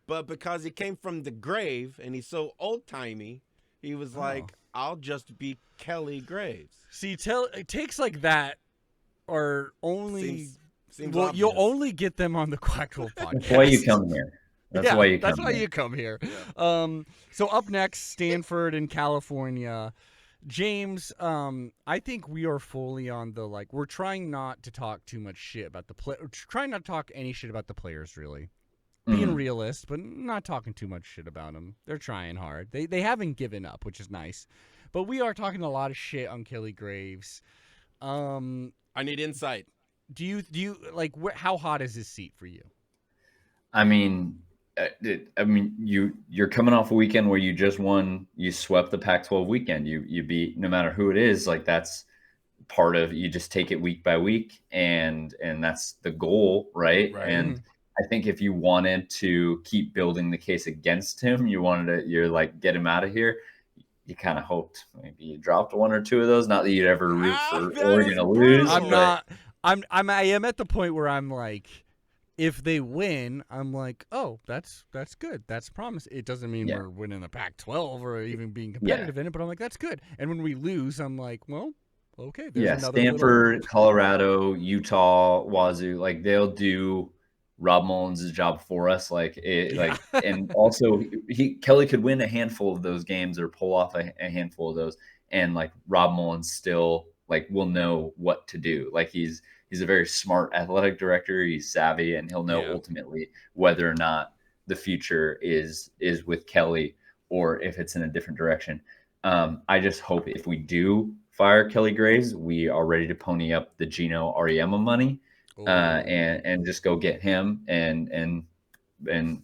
A: but because he came from the grave and he's so old-timey, he was like, I'll just be Kelly Graves.
B: See, takes like that are only...
A: Seems
B: well,
A: obvious.
B: you'll only get them on the Quacksetball podcast.
C: That's why you come here. That's why you come here.
B: Yeah. So up next, Stanford in California. James, I think we are fully on the, like, we're trying not to talk too much shit about the play. Trying not to talk any shit about the players, really. Being realist, but not talking too much shit about them. They're trying hard. They haven't given up, which is nice. But we are talking a lot of shit on Kelly Graves.
A: I need insight.
B: Do you like, how hot is this seat for you?
C: I mean, you're coming off a weekend where you just won. You swept the Pac-12 weekend. You beat, no matter who it is. Like, that's part of, you just take it week by week, and that's the goal, right? And I think if you wanted to keep building the case against him, you're like, get him out of here. You kind of hoped maybe you dropped 1 or 2 of those. Not that you'd ever root for Oregon to lose.
B: I am at the point where I'm like, if they win, I'm like, oh, that's good. That's promise. It doesn't mean we're winning the Pac-12 or even being competitive in it, but I'm like, that's good. And when we lose, I'm like, well, okay. There's another
C: Stanford, Colorado, Utah, Wazoo, like, they'll do Rob Mullins' job for us. Like, and also Kelly could win a handful of those games or pull off a handful of those, and like Rob Mullins still like will know what to do. Like, he's a very smart athletic director. He's savvy, and he'll know ultimately whether or not the future is with Kelly or if it's in a different direction. I just hope if we do fire Kelly Graves, we are ready to pony up the Gino Auriemma money, and just go get him and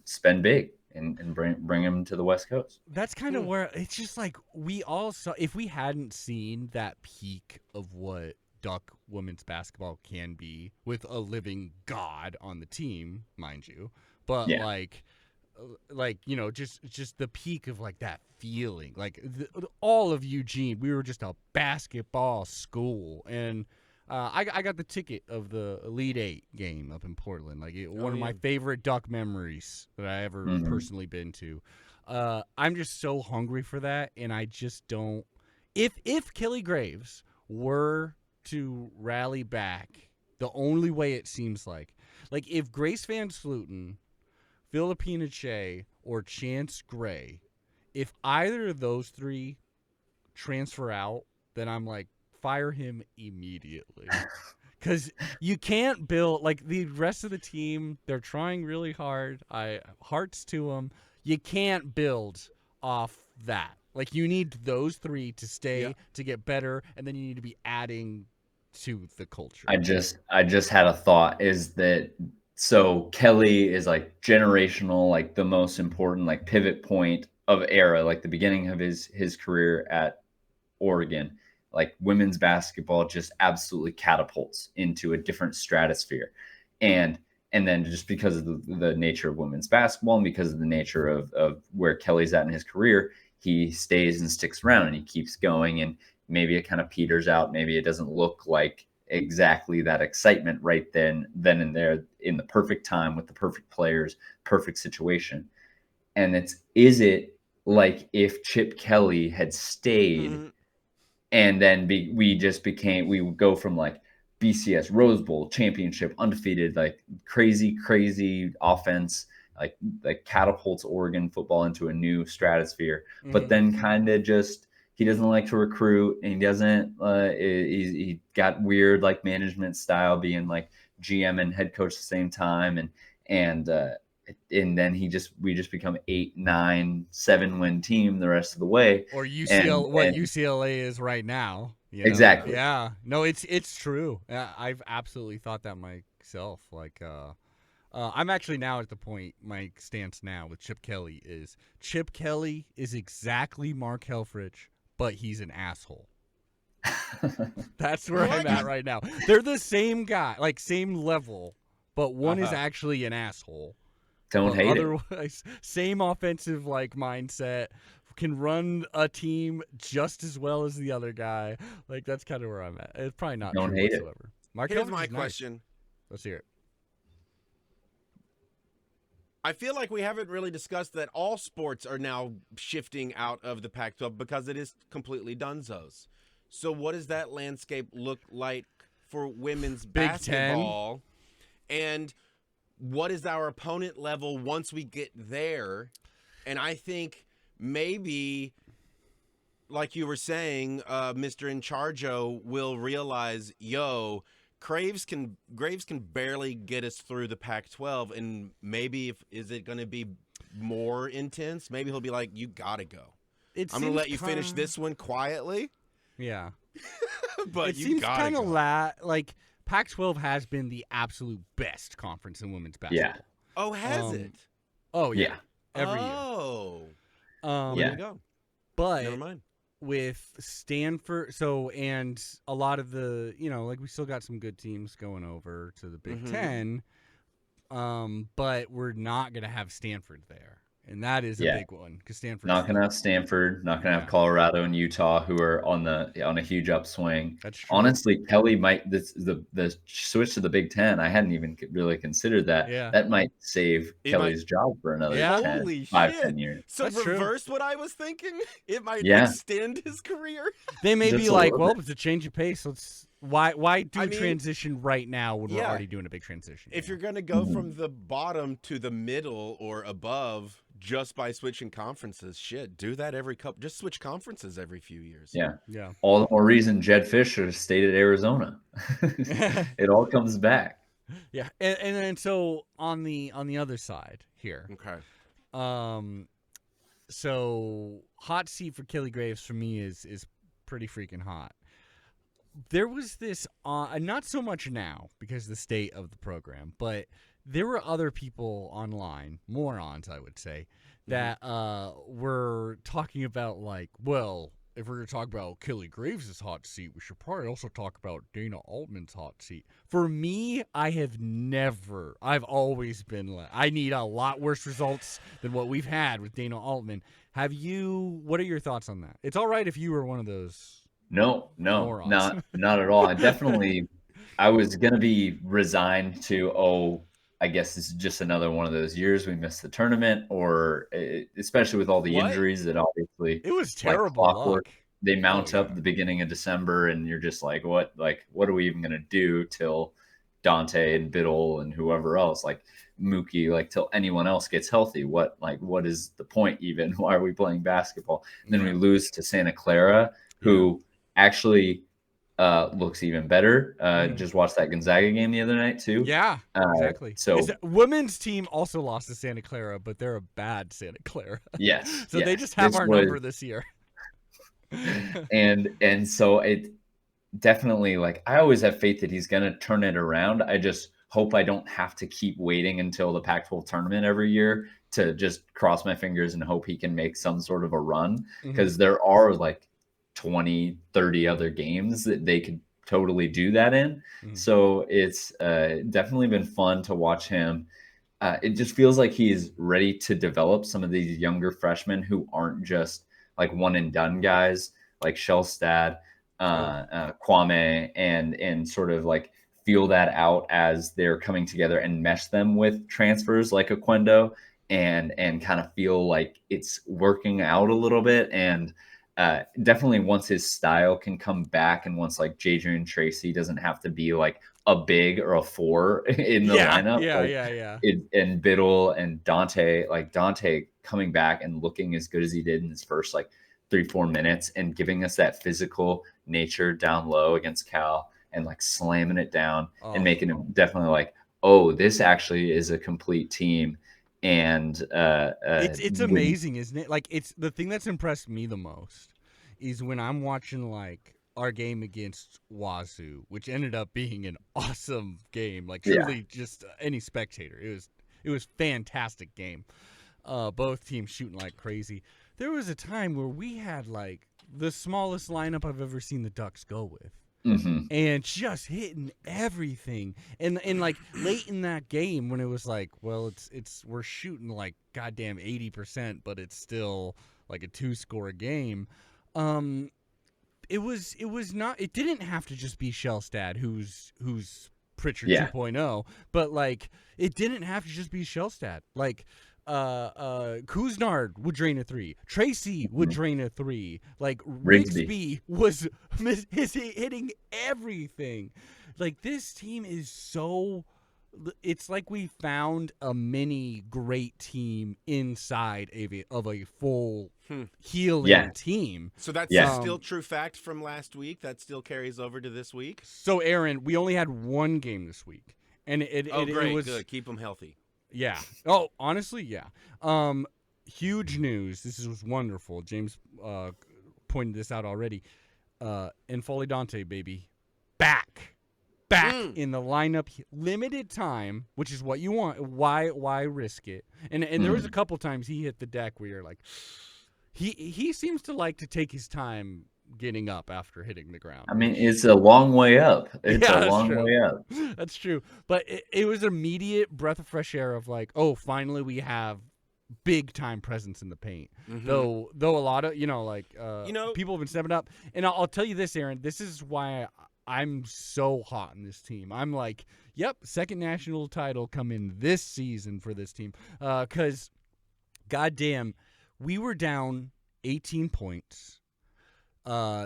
C: spend big and bring him to the West Coast.
B: That's kind of where it's just like, we all saw, if we hadn't seen that peak of what Duck women's basketball can be with a living god on the team, mind you, but like, you know, just the peak of like that feeling, like all of Eugene, we were just a basketball school. And I got the ticket of the Elite 8 game up in Portland, like one of my favorite Duck memories that I ever personally been to. I'm just so hungry for that, and I just don't. If Kelly Graves were to rally back, the only way it seems like if Grace Van Sluten, Philippina Che, or Chance Gray, if either of those three transfer out, then I'm like, fire him immediately. Because you can't build, like, the rest of the team, they're trying really hard. Hearts to them. You can't build off that. Like, you need those three to stay, to get better, and then you need to be adding to the culture.
C: I just had a thought, is that so Kelly is like generational, like the most important like pivot point of era, like the beginning of his career at Oregon. Like women's basketball just absolutely catapults into a different stratosphere. And then just because of the nature of women's basketball and because of the nature of where Kelly's at in his career, he stays and sticks around and he keeps going, and maybe it kind of peters out. Maybe it doesn't look like exactly that excitement right then and there in the perfect time with the perfect players, perfect situation. And is it like if Chip Kelly had stayed and then we would go from like BCS Rose Bowl championship, undefeated, like crazy offense, like catapults Oregon football into a new stratosphere. But then kind of just, he doesn't like to recruit, and he doesn't. He got weird like management style, being like GM and head coach at the same time, and then we just become 8, 9, 7-win team the rest of the way.
B: Or UCLA is right now. You know?
C: Exactly.
B: Yeah. No, it's true. I've absolutely thought that myself. Like, I'm actually now at the point, my stance now with Chip Kelly is exactly Mark Helfrich, but he's an asshole. That's where I'm at right now. They're the same guy, like same level, but one is actually an asshole.
C: Don't hate
B: otherwise, same offensive like mindset, can run a team just as well as the other guy. Like, that's kind of where I'm at. It's probably not
C: Don't
B: true
C: hate
B: whatsoever.
A: It. Here's my question.
B: Nice. Let's hear it.
A: I feel like we haven't really discussed that all sports are now shifting out of the Pac-12 because it is completely dunzos. So what does that landscape look like for women's
B: Big
A: basketball? And what is our opponent level once we get there? And I think maybe, like you were saying, Mr. Incharjo will realize, Graves can barely get us through the Pac-12, and maybe is it going to be more intense? Maybe he'll be like, you got to go. I'm going to let you finish this one quietly.
B: Yeah.
A: But
B: it
A: you
B: seems
A: got to go.
B: Like Pac-12 has been the absolute best conference in women's basketball.
C: Yeah.
A: Oh, has it?
B: Oh, yeah. Every
A: year.
B: Oh.
A: There we go.
B: But
A: never mind.
B: With Stanford, and a lot of the, like we still got some good teams going over to the Big Ten, but we're not going to have Stanford there. And that is a big one, because Stanford's
C: not going to have Stanford, not going to have Colorado and Utah, who are on a huge upswing.
B: That's true.
C: Honestly, Kelly might the switch to the Big Ten. I hadn't even really considered that.
B: Yeah.
C: That might save Kelly's job for another 5-10 years.
A: So
B: That's
A: reverse what I was thinking. It might
C: Yeah.
A: extend his career.
B: They may
C: Just
B: be
C: a
B: like,
C: little
B: well,
C: bit.
B: it's a change of pace. Why do
A: I mean,
B: transition right now when we're
A: yeah.
B: already doing a big transition?
A: If you're going to go from the bottom to the middle or above just by switching conferences, do that just switch conferences every few years.
B: Yeah.
C: All the more reason Jed Fisher stayed at Arizona. It all comes back.
B: Yeah. And then so on the other side here.
A: Okay.
B: So hot seat for Kelly Graves for me is pretty freaking hot. There was this, not so much now because of the state of the program, but there were other people online, morons, I would say, that were talking about, like, well, if we're going to talk about Kelly Graves' hot seat, we should probably also talk about Dana Altman's hot seat. For me, I've always been like, I need a lot worse results than what we've had with Dana Altman. What are your thoughts on that? It's all right if you were one of those.
C: No,
B: morons.
C: not at all. I was going to be resigned to, I guess this is just another one of those years we missed the tournament, or especially with all the
A: What?
C: injuries that obviously,
B: It was
C: like
B: terrible
C: clockwork,
B: luck.
C: they
B: Oh
C: mount up
B: yeah.
C: at the beginning of December, and you're just like, what are we even gonna do till Dante and Biddle and whoever else, like Mookie, like till anyone else gets healthy? What is the point even? Why are we playing basketball? And then we lose to Santa Clara, who actually looks even better.
B: Mhm.
C: Just watched that Gonzaga game the other night too.
B: Yeah, exactly. It's
C: So
B: women's team also lost to Santa Clara, but they're a bad Santa Clara.
C: yes,
B: So they just have
C: this
B: our
C: was,
B: number this year.
C: and so it definitely, like, I always have faith that he's gonna turn it around. I just hope I don't have to keep waiting until the Pac-12 tournament every year to just cross my fingers and hope he can make some sort of a run, because there are like 20, 30 other games that they could totally do that in. So it's definitely been fun to watch him. It just feels like he's ready to develop some of these younger freshmen who aren't just like one and done guys, like Shellstad, Kwame, and sort of like feel that out as they're coming together and mesh them with transfers like Aquendo, and kind of feel like it's working out a little bit. And definitely once his style can come back, and once like Jadrian Tracy doesn't have to be like a big or a 4 in the lineup, like
B: Yeah.
C: and Biddle and Dante, like Dante coming back and looking as good as he did in his first like 3-4 minutes, and giving us that physical nature down low against Cal, and like slamming it down and making him definitely like, oh, this actually is a complete team. And
B: It's amazing, isn't it? Like, it's the thing that's impressed me the most is when I'm watching like our game against Wazoo, which ended up being an awesome game. Like, truly, just any spectator, it was fantastic game. Both teams shooting like crazy. There was a time where we had like the smallest lineup I've ever seen the Ducks go with. And just hitting everything, and like late in that game when it was like, well, it's we're shooting like goddamn 80%, but it's still like a 2-score game. It didn't have to just be Shellstad who's Pritchard 2.0, but like it didn't have to just be Shellstad. Like Kuznard would drain a 3. Tracy would drain a 3. Like Rigsby was hitting everything. Like, this team is so. It's like we found a mini great team inside of a full healing team.
A: So that's still true fact from last week. That still carries over to this week.
B: So Aaron, we only had one game this week, and it was
A: good. Keep them healthy.
B: Yeah. Oh, honestly, yeah. Huge news. This was wonderful. James pointed this out already. N'Faly Dante, baby, back in the lineup, limited time, which is what you want. Why risk it? And there was a couple times he hit the deck where you're like, he seems to like to take his time getting up after hitting the ground.
C: I mean, it's a long way up. It's a long way up.
B: That's true. But it was immediate breath of fresh air of like, oh, finally we have big time presence in the paint. Though a lot of, people have been stepping up. And I'll tell you this, Aaron, this is why I'm so hot in this team. I'm like, yep, second national title coming this season for this team. 'Cause goddamn, we were down 18 points.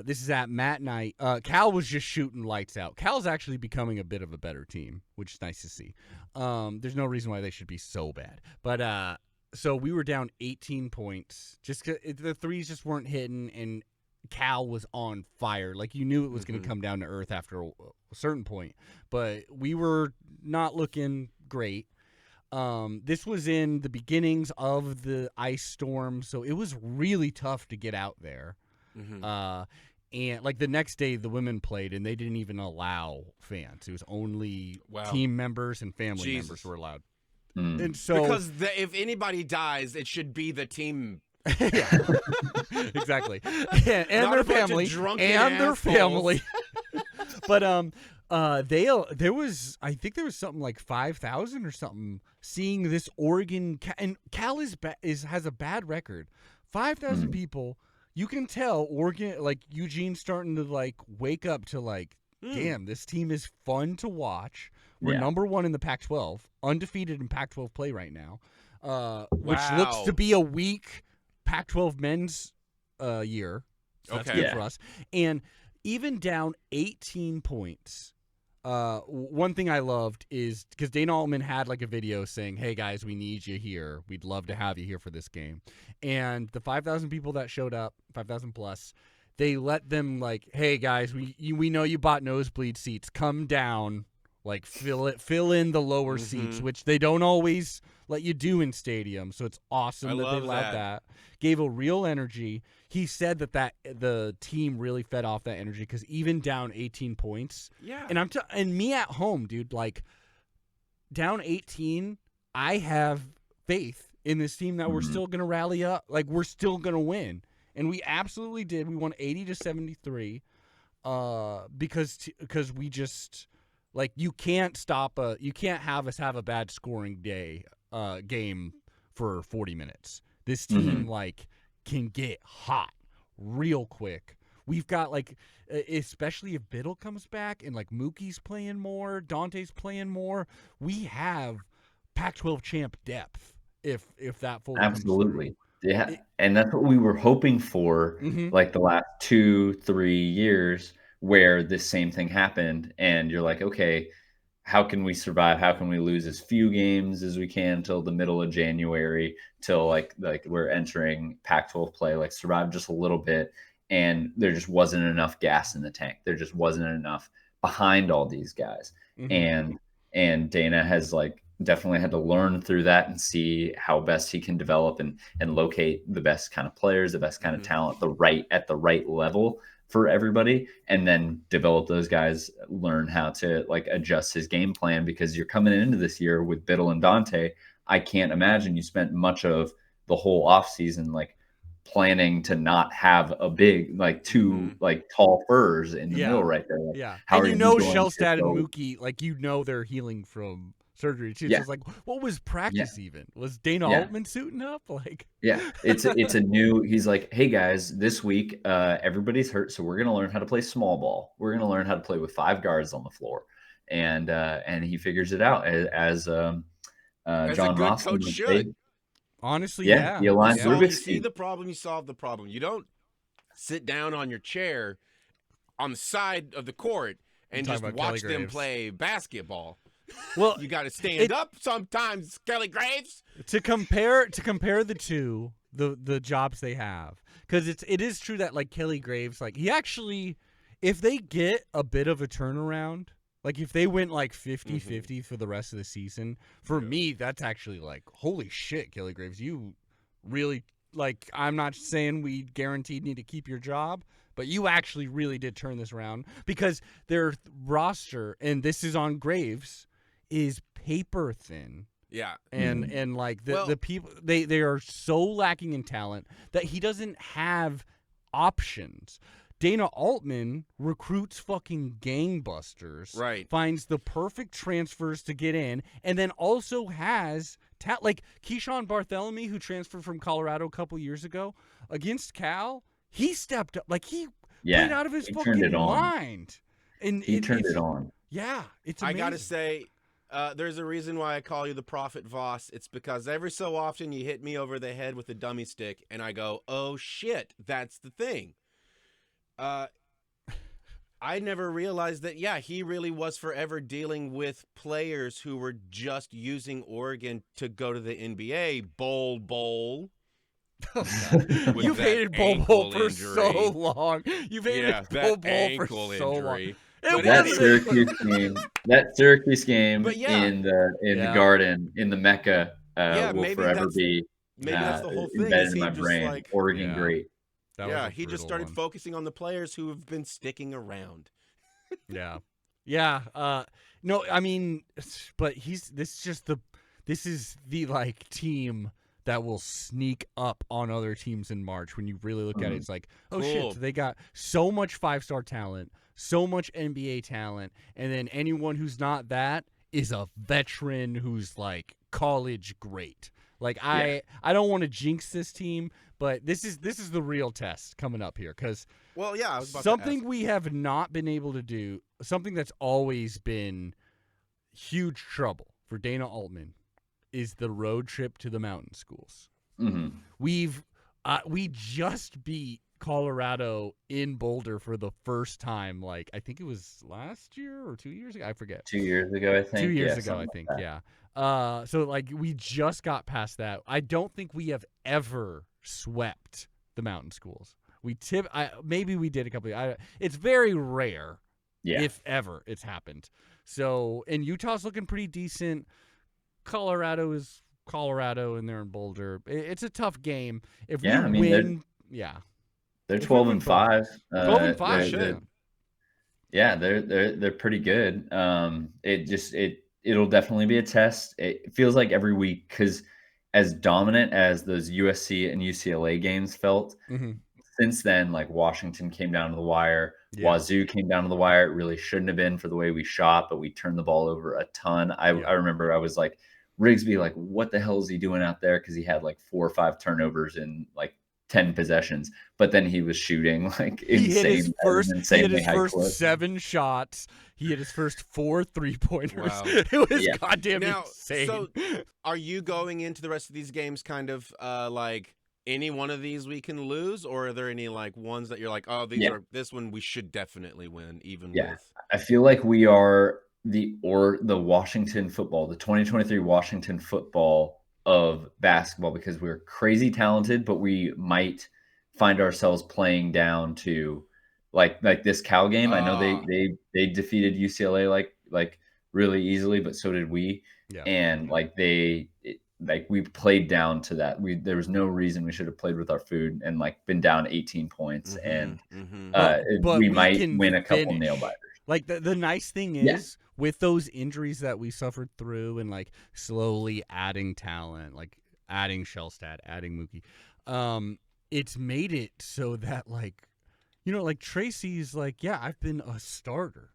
B: This is at Matt Knight. Cal was just shooting lights out. Cal's actually becoming a bit of a better team, which is nice to see. There's no reason why they should be so bad. But so we were down 18 points. Just the threes just weren't hitting, and Cal was on fire. Like, you knew it was going to come down to earth after a certain point. But we were not looking great. This was in the beginnings of the ice storm, so it was really tough to get out there. And like the next day the women played and they didn't even allow fans. It was only team members and family members were allowed. And so
A: because if anybody dies, it should be the team.
B: Exactly. And their family But there was, I think there was something like 5,000 or something seeing this Oregon, and Cal has a bad record. 5,000 people. You can tell Oregon, like Eugene's starting to like wake up to like, damn, this team is fun to watch. We're
C: Yeah.
B: number 1 in the Pac-12, undefeated in Pac-12 play right now, which looks
A: Wow.
B: to be a weak Pac-12 men's year. So that's
A: Okay.
B: good
C: Yeah.
B: for us. And even down 18 points, one thing I loved is because Dana Altman had like a video saying, "Hey guys, we need you here. We'd love to have you here for this game." And the 5,000 people that showed up, 5,000 plus, they let them like, "Hey guys, we know you bought nosebleed seats. Come down, like fill in the lower seats," which they don't always let you do in stadiums. So it's awesome
A: I
B: that they
A: love
B: allowed that. Gave a real energy. He said that the team really fed off that energy because even down 18 points,
A: Yeah.
B: and and me at home, dude, like down 18, I have faith in this team that we're still gonna rally up. Like we're still gonna win, and we absolutely did. We won 80-73, because we just like you can't have us have a bad scoring game for 40 minutes. This team like can get hot real quick. We've got like, especially if Biddle comes back and like Mookie's playing more, Dante's playing more, we have Pac-12 champ depth if that fully
C: Absolutely.
B: comes
C: Yeah. And that's what we were hoping for
B: through.
C: like the last 2-3 years where this same thing happened. And you're like, okay, how can we survive? How can we lose as few games as we can till the middle of January, till like we're entering Pac-12 play, like survive just a little bit. And there just wasn't enough gas in the tank. There just wasn't enough behind all these guys. And Dana has like definitely had to learn through that and see how best he can develop and locate the best kind of players, the best kind of talent, at the right level for everybody, and then develop those guys, learn how to like adjust his game plan, because you're coming into this year with Biddle and Dante. I can't imagine you spent much of the whole offseason like planning to not have a big like two like tall furs in the middle right there. Like,
B: Yeah.
C: how
B: And
C: are
B: you
C: you
B: know
C: going to
B: Shellstad and
C: go-
B: Mookie, like they're healing from surgery too.
C: Yeah.
B: So it's like, what was practice even? Was Dana
C: Yeah.
B: Altman suiting up? Like
C: Yeah, it's a new. He's like, hey guys, this week everybody's hurt, so we're gonna learn how to play small ball. We're gonna learn how to play with 5 guards on the floor, and he figures it out
A: As
C: John
A: a good
C: Ross
A: coach should.
B: honestly,
C: Yeah,
B: yeah.
C: he aligned
A: You
C: Rubik's
A: see
C: Cube.
A: the problem, you solve the problem. You don't sit down on your chair on the side of the court and
B: talking
A: just
B: about
A: watch
B: Kelly
A: them
B: Graves.
A: play basketball.
B: Well,
A: You got to stand up sometimes, Kelly Graves.
B: to compare the two, the jobs they have, because it is true that like Kelly Graves, like he actually, if they get a bit of a turnaround, like if they went like 50-50 for the rest of the season, for me that's actually like holy shit, Kelly Graves, you really like. I'm not saying we guaranteed need to keep your job, but you actually really did turn this around, because their roster, and this is on Graves, is paper thin.
A: Yeah.
B: And like the people, they are so lacking in talent that he doesn't have options. Dana Altman recruits fucking gangbusters,
A: Right.
B: finds the perfect transfers to get in, and then also has like Keyshawn Bartholomew, who transferred from Colorado a couple years ago against Cal. He stepped up, like he played out of his fucking mind, and
C: He turned it on.
B: Yeah, it's
A: I
B: amazing.
A: got to say, there's a reason why I call you the Prophet Voss. It's because every so often you hit me over the head with a dummy stick, and I go, oh, shit, that's the thing. I never realized that, yeah, he really was forever dealing with players who were just using Oregon to go to the NBA. Bowl.
B: You've hated Bowl for so long. You've hated Bowl for so long.
C: That Syracuse game in the Garden, in the Mecca, will forever be
A: maybe that's the whole thing.
C: Embedded in my brain.
A: Like,
C: Oregon great.
A: He just started focusing on the players who have been sticking around.
B: No, I mean, but this is the like team that will sneak up on other teams in March. When you really look at it, it's like, oh shit, they got so much 5-star talent, so much NBA talent, and then anyone who's not that is a veteran who's like college great. Like I don't want to jinx this team, but this is the real test coming up here, because
A: I was about
B: something
A: to ask.
B: we have not been able to do, something that's always been huge trouble for Dana Altman is the road trip to the mountain schools.
C: Mm-hmm.
B: We just beat Colorado in Boulder for the first time. Like, I think it was last year or 2 years ago. I forget.
C: 2 years ago, I think.
B: 2 years
C: Yeah,
B: ago, I
C: something
B: think.
C: like
B: Yeah. So like we just got past that. I don't think we have ever swept the mountain schools. Maybe we did a couple. It's very rare,
C: Yeah.
B: if ever, it's happened. So, and Utah's looking pretty decent. Colorado is Colorado, and they're in Boulder. It's a tough game. If
C: Yeah, I
B: we
C: mean,
B: win, yeah,
C: they're
B: If we
C: 12
B: win
C: and
B: both.
C: 5.
B: 12 and 5.
C: Yeah, they're pretty good. It'll definitely be a test. It feels like every week, because as dominant as those USC and UCLA games felt,
B: Mm-hmm.
C: since then, like Washington came down to the wire,
B: Yeah.
C: Wazoo came down to the wire. It really shouldn't have been for the way we shot, but we turned the ball over a ton. I remember I was like, Rigsby, like, what the hell is he doing out there? Because he had like 4 or 5 turnovers in like 10 possessions, but then he was shooting like insane.
B: He hit his first 7 shots. He hit his first 4 3-pointers.
A: Wow.
B: It was goddamn insane.
A: So, are you going into the rest of these games kind of like any one of these we can lose, or are there any like ones that you're like, oh, this one we should definitely win, even with?
C: I feel like we are the Washington football, the 2023 Washington football of basketball, because we're crazy talented, but we might find ourselves playing down to like this Cal game. I know they defeated UCLA like really easily, but so did we.
B: Yeah.
C: And we played down to that. There was no reason we should have played with our food and like been down 18 points. But we might win a couple nail biters.
B: Like the nice thing is with those injuries that we suffered through, and like slowly adding talent, like adding Shellstat, adding Mookie, it's made it so that like, like Tracy's like, yeah, I've been a starter.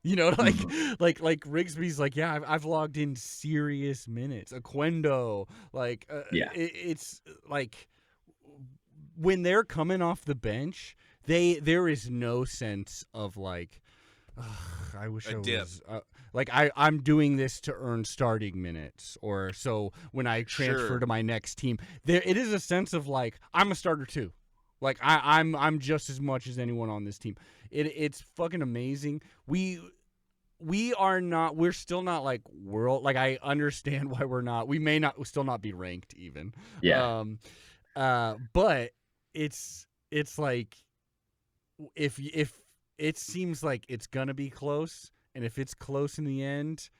B: Like Rigsby's like, yeah, I've logged in serious minutes. Aquendo, like, it's like when they're coming off the bench, there is no sense of like, I wish I was like I'm doing this to earn starting minutes, or so when I transfer to my next team, it is a sense of like I'm a starter too. Like I'm just as much as anyone on this team. It's fucking amazing. We're still not like world. Like I understand why we may still not be ranked even.
C: Yeah.
B: But it's like if it seems like it's gonna be close, and if it's close in the end,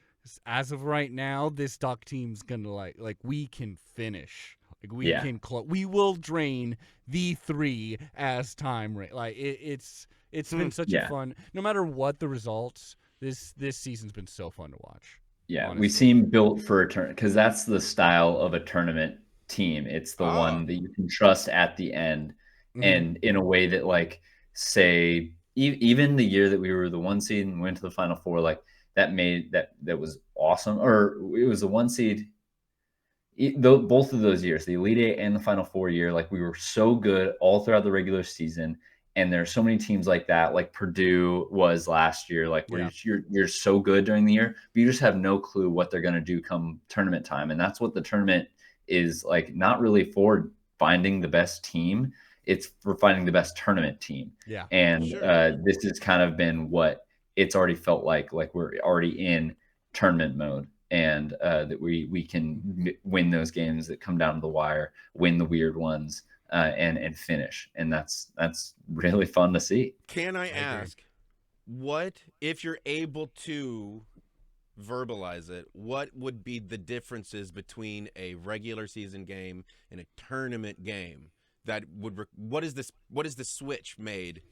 B: as of right now, this Duck team's gonna like we can finish. Like we can we will drain the 3 as time. Like it's been such a fun. No matter what the results, this season's been so fun to watch.
C: Yeah,
B: honestly.
C: we seem built for a tournament, because that's the style of a tournament team. It's the one that you can trust at the end, and in a way that like say. Even the year that we were the 1 seed and went to the Final Four, like that was awesome. Or it was the 1 seed. Both of those years, the Elite Eight and the Final Four year, like we were so good all throughout the regular season. And there are so many teams like that, like Purdue was last year, like where you're so good during the year, but you just have no clue what they're going to do come tournament time. And that's what the tournament is like, not really for finding the best team. It's for finding the best tournament team.
B: Yeah.
C: And this has kind of been what it's already felt like we're already in tournament mode, and that we can win those games that come down to the wire, win the weird ones, and finish. And that's really fun to see.
A: Can I ask, what, if you're able to verbalize it, what would be the differences between a regular season game and a tournament game? That would what is the switch made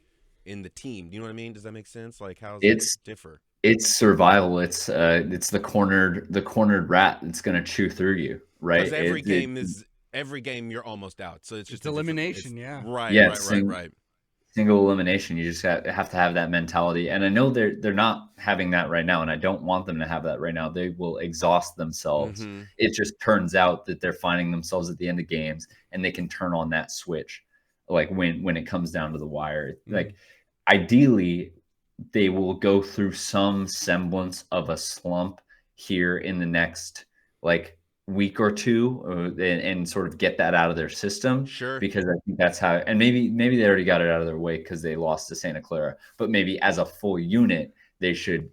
A: in the team? Do you know what I mean? Does that make sense? Like how does it differ?
C: It's survival. It's the cornered rat that's going to chew through you, right?
A: Because every game you're almost out. So it's just
B: elimination,
A: Right.
C: Single elimination. You just have to have that mentality. And I know they're not having that right now, and I don't want them to have that right now. They will exhaust themselves. It just turns out that they're finding themselves at the end of games, and they can turn on that switch, like when it comes down to the wire. Like ideally, they will go through some semblance of a slump here in the next like week or two, and sort of get that out of their system.
A: Sure.
C: Because I think that's how, and maybe they already got it out of their way because they lost to Santa Clara, but maybe as a full unit, they should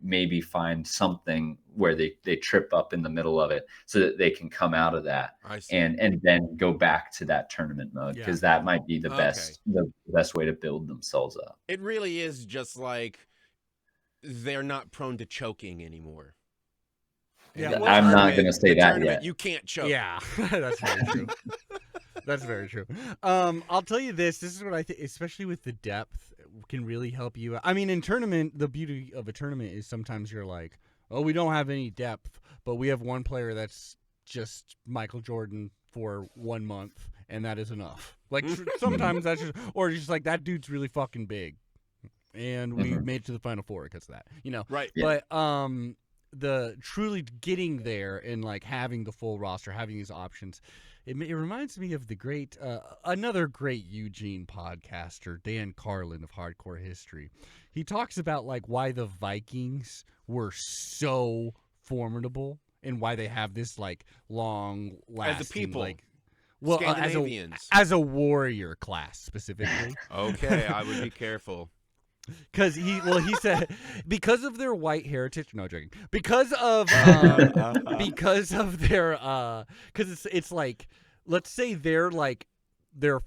C: maybe find something where they trip up in the middle of it so that they can come out of that and then go back to that tournament mode, because that might be the best way to build themselves up.
A: It really is just like they're not prone to choking anymore.
C: Yeah, I'm not going to say that yet.
A: You can't choke.
B: Yeah, that's very true. That's very true. I'll tell you this. This is what I think, especially with the depth, can really help you. I mean, in tournament, the beauty of a tournament is sometimes you're like, oh, we don't have any depth, but we have one player that's just Michael Jordan for 1 month, and that is enough. Like sometimes that's just, or just like that dude's really fucking big, and we made it to the Final Four because of that, you know.
A: Right.
B: Yeah. But the truly getting there and like having the full roster, having these options. It reminds me of the great, another great Eugene podcaster, Dan Carlin of Hardcore History. He talks about like why the Vikings were so formidable and why they have this like long lasting,
A: as a people,
B: like, well,
A: Scandinavians,
B: as a warrior class specifically.
A: Okay, I would be careful.
B: Because he said because of their white heritage. No, joking. Because of their because it's like, let's say they're like their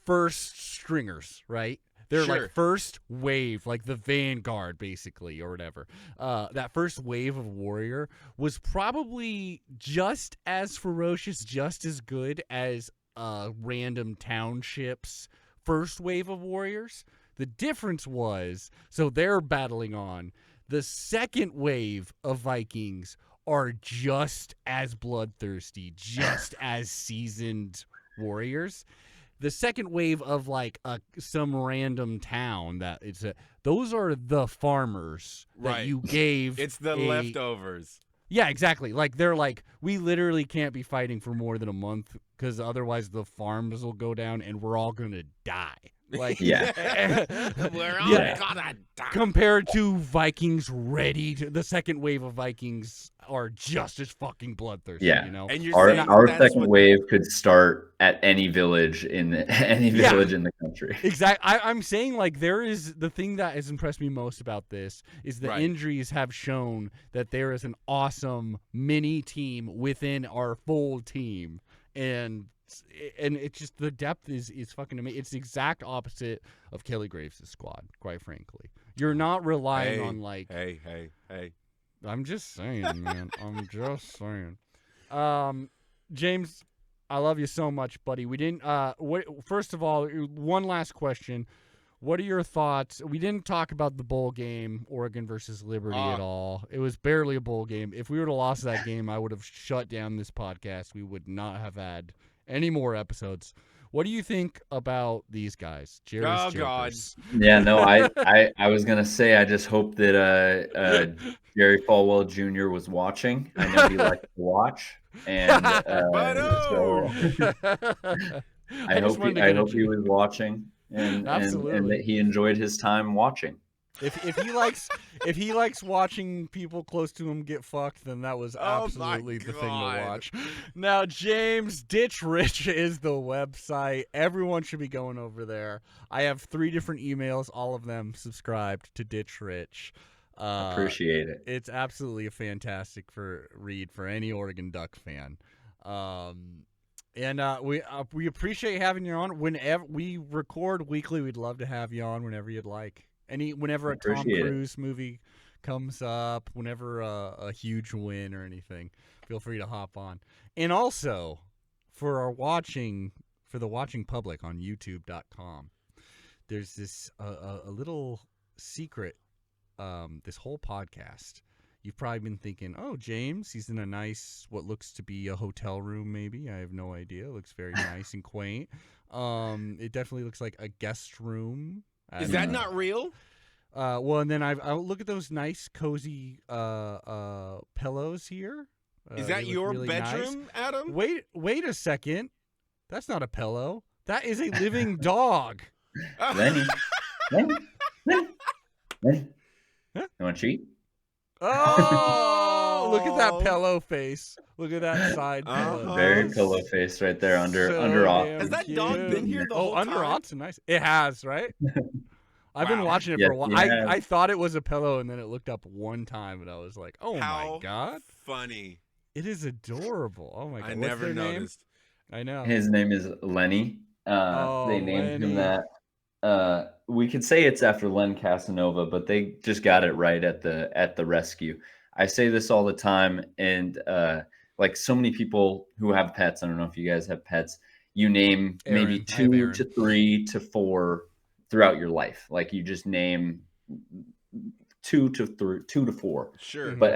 B: first stringers, right? They're like first wave, like the vanguard, basically, or whatever. That first wave of warrior was probably just as ferocious, just as good as random townships' first wave of warriors. The difference was, so they're battling on. The second wave of Vikings are just as bloodthirsty, just as seasoned warriors. The second wave of like some random town those are the farmers that you gave.
A: It's the leftovers.
B: Yeah, exactly. Like they're like, we literally can't be fighting for more than a month because otherwise the farms will go down and we're all gonna die. Like,
A: we're all gonna die.
B: Compared to Vikings the second wave of Vikings are just as fucking bloodthirsty.
C: Yeah,
B: you know.
C: And our second wave could start at any village in the country.
B: Exactly. I'm saying like there is the thing that has impressed me most about this is the injuries have shown that there is an awesome mini team within our full team, and it's just the depth is fucking amazing. It's the exact opposite of Kelly Graves' squad, quite frankly. You're not relying on like
A: hey.
B: I'm just saying, man. I'm just saying. James, I love you so much, buddy. We didn't first of all, one last question. What are your thoughts? We didn't talk about the bowl game, Oregon versus Liberty at all. It was barely a bowl game. If we would have lost that game, I would have shut down this podcast. We would not have had any more episodes. What do you think about these guys?
A: God.
C: Yeah, no, I was gonna say I just hope that Jerry Falwell Jr. was watching. I know he likes to watch, and so I hope he was watching, and that he enjoyed his time watching.
B: If he likes watching people close to him get fucked, then that was absolutely the thing to watch. Now, James, Ditch Rich is the website. Everyone should be going over there. I have 3 different emails, all of them subscribed to Ditch Rich.
C: Appreciate it.
B: It's absolutely a fantastic read for any Oregon Duck fan. And we appreciate having you on. Whenever we record weekly, we'd love to have you on whenever you'd like. Whenever a Tom Cruise movie comes up, whenever a huge win or anything, feel free to hop on. And also, for the watching public on YouTube.com, there's this a little secret. This whole podcast, you've probably been thinking, oh, James, he's in a nice, what looks to be a hotel room, maybe. I have no idea. It looks very nice and quaint. It definitely looks like a guest room.
A: Is that not real?
B: Well, and then I'll look at those nice, cozy pillows here.
A: Is that your
B: really
A: bedroom,
B: nice.
A: Adam?
B: Wait a second. That's not a pillow. That is a living dog.
C: Lenny. You want to cheat?
B: Oh, Look at that
A: Oh.
B: pillow face. Look at that side pillow.
C: Very pillow face right there under
B: So
C: Austin.
B: damn
A: Has that dog
B: cute.
A: been here the whole
B: under
A: time?
B: Austin, nice. It has, right? I've been
A: Wow.
B: watching it
C: Yes,
B: for a while.
C: he has.
B: I thought it was a pillow, and then it looked up one time, and I was like, "Oh
A: How
B: my god,
A: funny!
B: it is adorable!" Oh my god,
A: I
B: what's
A: never
B: their name?
A: noticed.
B: I know.
C: His name is Lenny. They named him
B: Lenny.
C: that. We could say it's after Len Casanova, but they just got it right at the rescue. I say this all the time, and like so many people who have pets, I don't know if you guys have pets, you name maybe
B: Aaron. I have
C: 2
B: Aaron.
C: to 3 to 4 throughout your life. Like you just name 2 to 4.
A: Sure.
B: Mhm.
C: But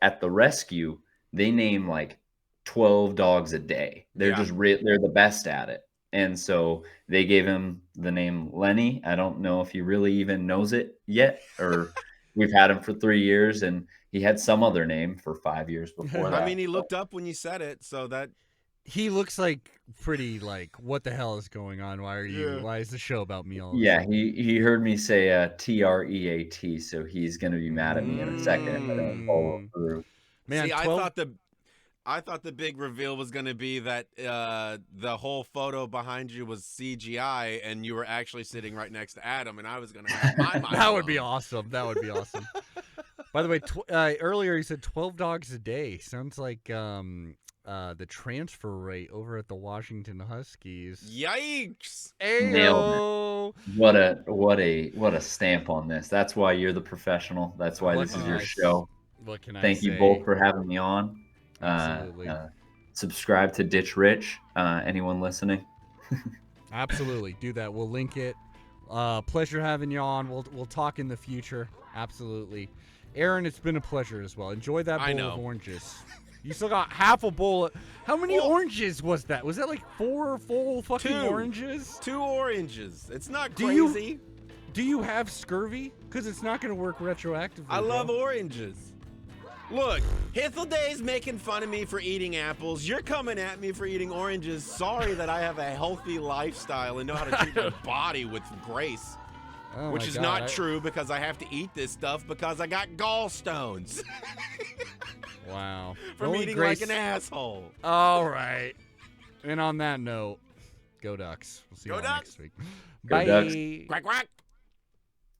C: at the rescue, they name like 12 dogs a day. They're
A: Yeah.
C: just they're the best at it. And so they gave him the name Lenny. I don't know if he really even knows it yet, or we've had him for 3 years, and he had some other name for 5 years before that.
A: I mean, he looked up when you said it, so that
B: He looks like pretty like, what the hell is going on? Why are you?
A: Yeah.
B: Why is the show about me all of a
C: Yeah,
B: sudden?
C: he heard me say TREAT, so he's gonna be mad at me in a second if I don't follow through.
B: Man,
A: See,
B: 12
A: I thought the big reveal was going to be that the whole photo behind you was CGI, and you were actually sitting right next to Adam, and I was going to have my mind
B: That would be
A: blown.
B: awesome. That would be awesome. By the way, earlier you said 12 dogs a day. Sounds like the transfer rate over at the Washington Huskies.
A: Yikes!
C: Nailed
B: Ayo.
C: What a stamp on this. That's why you're the professional. That's why
B: What
C: this is
B: can
C: your
B: I
C: show.
B: What can I
C: Thank
B: say?
C: you both for having me on.
B: Absolutely.
C: Subscribe to Ditch Rich. Anyone listening?
B: Absolutely. Do that. We'll link it. Pleasure having you on. We'll talk in the future. Absolutely. Aaron, it's been a pleasure as well. Enjoy that
A: I
B: bowl
A: know.
B: of oranges. You still got half a bowl. How many oranges was that? Was that like 4 full fucking
A: 2.
B: oranges?
A: 2 oranges. It's not
B: Do you-
A: crazy.
B: Do you have scurvy? Because it's not going to work retroactively.
A: I love
B: bro.
A: oranges. Look, Hithilday's making fun of me for eating apples. You're coming at me for eating oranges. Sorry that I have a healthy lifestyle and know how to treat my body with grace.
B: Oh
A: Which
B: my
A: is
B: God,
A: not true because I have to eat this stuff because I got gallstones
B: Wow.
A: from
B: Only
A: eating
B: Grace-
A: like an asshole.
B: All right. And on that note, go Ducks. We'll see you
A: Go
B: all
A: Ducks.
B: next week.
C: Go
B: Bye.
C: Ducks.
A: Quack, quack.